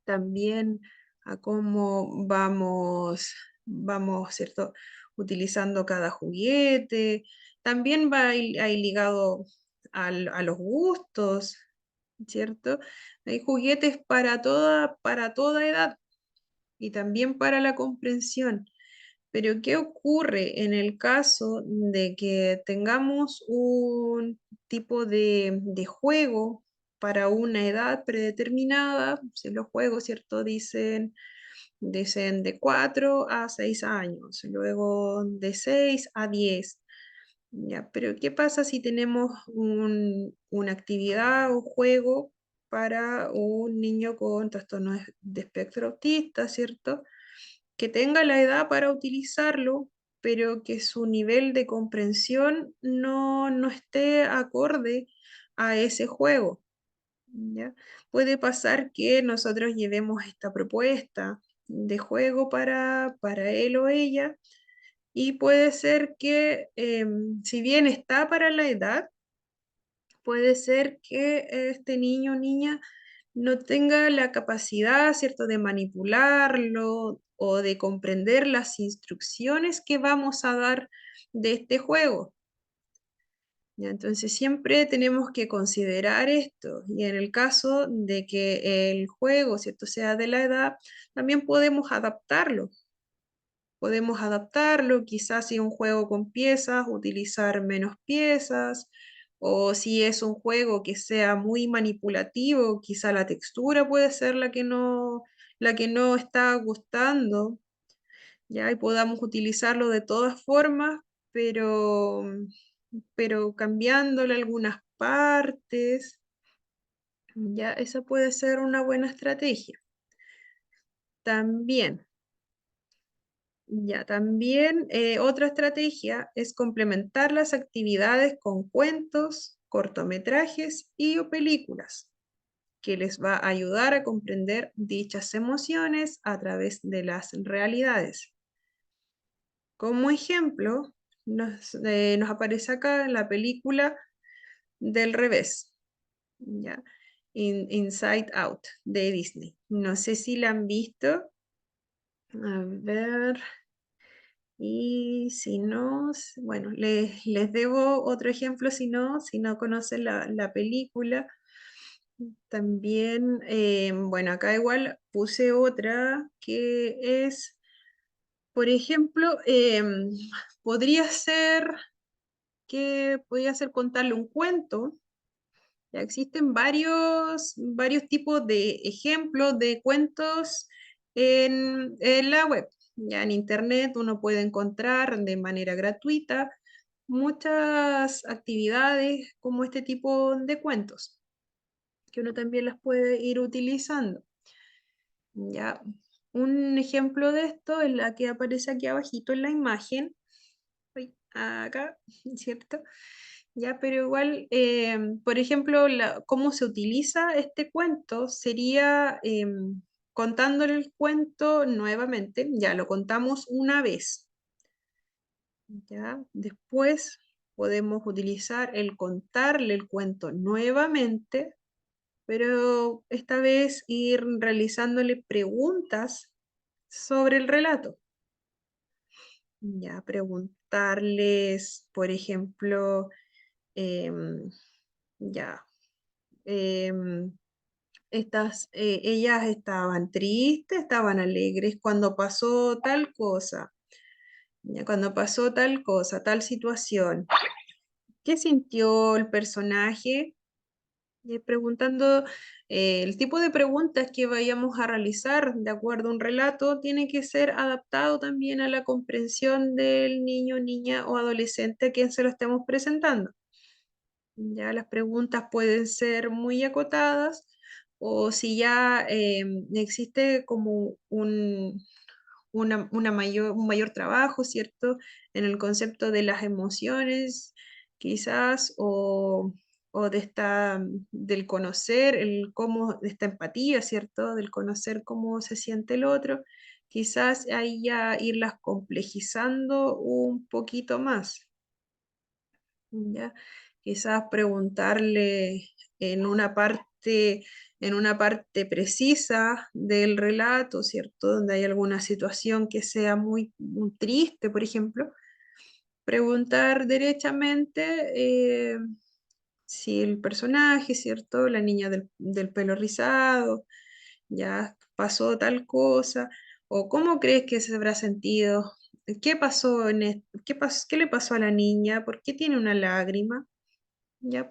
también a cómo vamos, ¿cierto? Utilizando cada juguete. También va ahí ligado a los gustos, ¿cierto? Hay juguetes para toda edad y también para la comprensión. Pero ¿qué ocurre en el caso de que tengamos un tipo de juego para una edad predeterminada? Si los juegos, ¿cierto? Dicen de 4 a 6 años, luego de 6 a 10. Ya, pero ¿qué pasa si tenemos una actividad o juego para un niño con trastorno de espectro autista, ¿cierto? Que tenga la edad para utilizarlo, pero que su nivel de comprensión no esté acorde a ese juego, ¿ya? Puede pasar que nosotros llevemos esta propuesta de juego para él o ella y puede ser que si bien está para la edad, puede ser que este niño o niña no tenga la capacidad, ¿cierto?, de manipularlo o de comprender las instrucciones que vamos a dar de este juego. ¿Ya? Entonces siempre tenemos que considerar esto y en el caso de que el juego, ¿cierto?, sea de la edad, también podemos adaptarlo. podemos adaptarlo, quizás si es un juego con piezas, utilizar menos piezas, o si es un juego que sea muy manipulativo, quizá la textura puede ser la que no está gustando, ya, y podamos utilizarlo de todas formas, pero, pero cambiándole algunas partes, ya, esa puede ser una buena estrategia. También. Ya, también otra estrategia es complementar las actividades con cuentos, cortometrajes y o películas, que les va a ayudar a comprender dichas emociones a través de las realidades. Como ejemplo, nos aparece acá en la película del revés, ¿ya? Inside Out de Disney. No sé si la han visto. A ver. Y si no, bueno, les debo otro ejemplo si no conocen la película. También, bueno, acá igual puse otra que es, por ejemplo, podría ser contarle un cuento. Ya existen varios tipos de ejemplos de cuentos en la web. Ya en internet uno puede encontrar de manera gratuita muchas actividades como este tipo de cuentos, que uno también las puede ir utilizando. Ya, un ejemplo de esto es la que aparece aquí abajito en la imagen, acá, ¿cierto? Ya, pero igual, por ejemplo, cómo se utiliza este cuento sería contándole el cuento nuevamente, ya lo contamos una vez, ya, después podemos utilizar el contarle el cuento nuevamente, pero esta vez ir realizándole preguntas sobre el relato. Ya, preguntarles, por ejemplo, em, ya, em, ellas estaban tristes, estaban alegres cuando pasó tal cosa, ya, cuando pasó tal cosa, tal situación. ¿Qué sintió el personaje? Preguntando el tipo de preguntas que vayamos a realizar de acuerdo a un relato tiene que ser adaptado también a la comprensión del niño, niña o adolescente a quien se lo estemos presentando. Ya las preguntas pueden ser muy acotadas o si ya existe como un mayor trabajo, ¿cierto? En el concepto de las emociones, quizás, o del conocer, de esta empatía, ¿cierto? Del conocer cómo se siente el otro, quizás ahí ya irlas complejizando un poquito más. ¿Ya? Quizás preguntarle en una parte, en una parte precisa del relato, ¿cierto? Donde hay alguna situación que sea muy triste, por ejemplo, preguntar derechamente si el personaje, ¿cierto? La niña del pelo rizado, ya pasó tal cosa, o cómo crees que se habrá sentido, qué pasó qué le pasó a la niña, por qué tiene una lágrima. Ya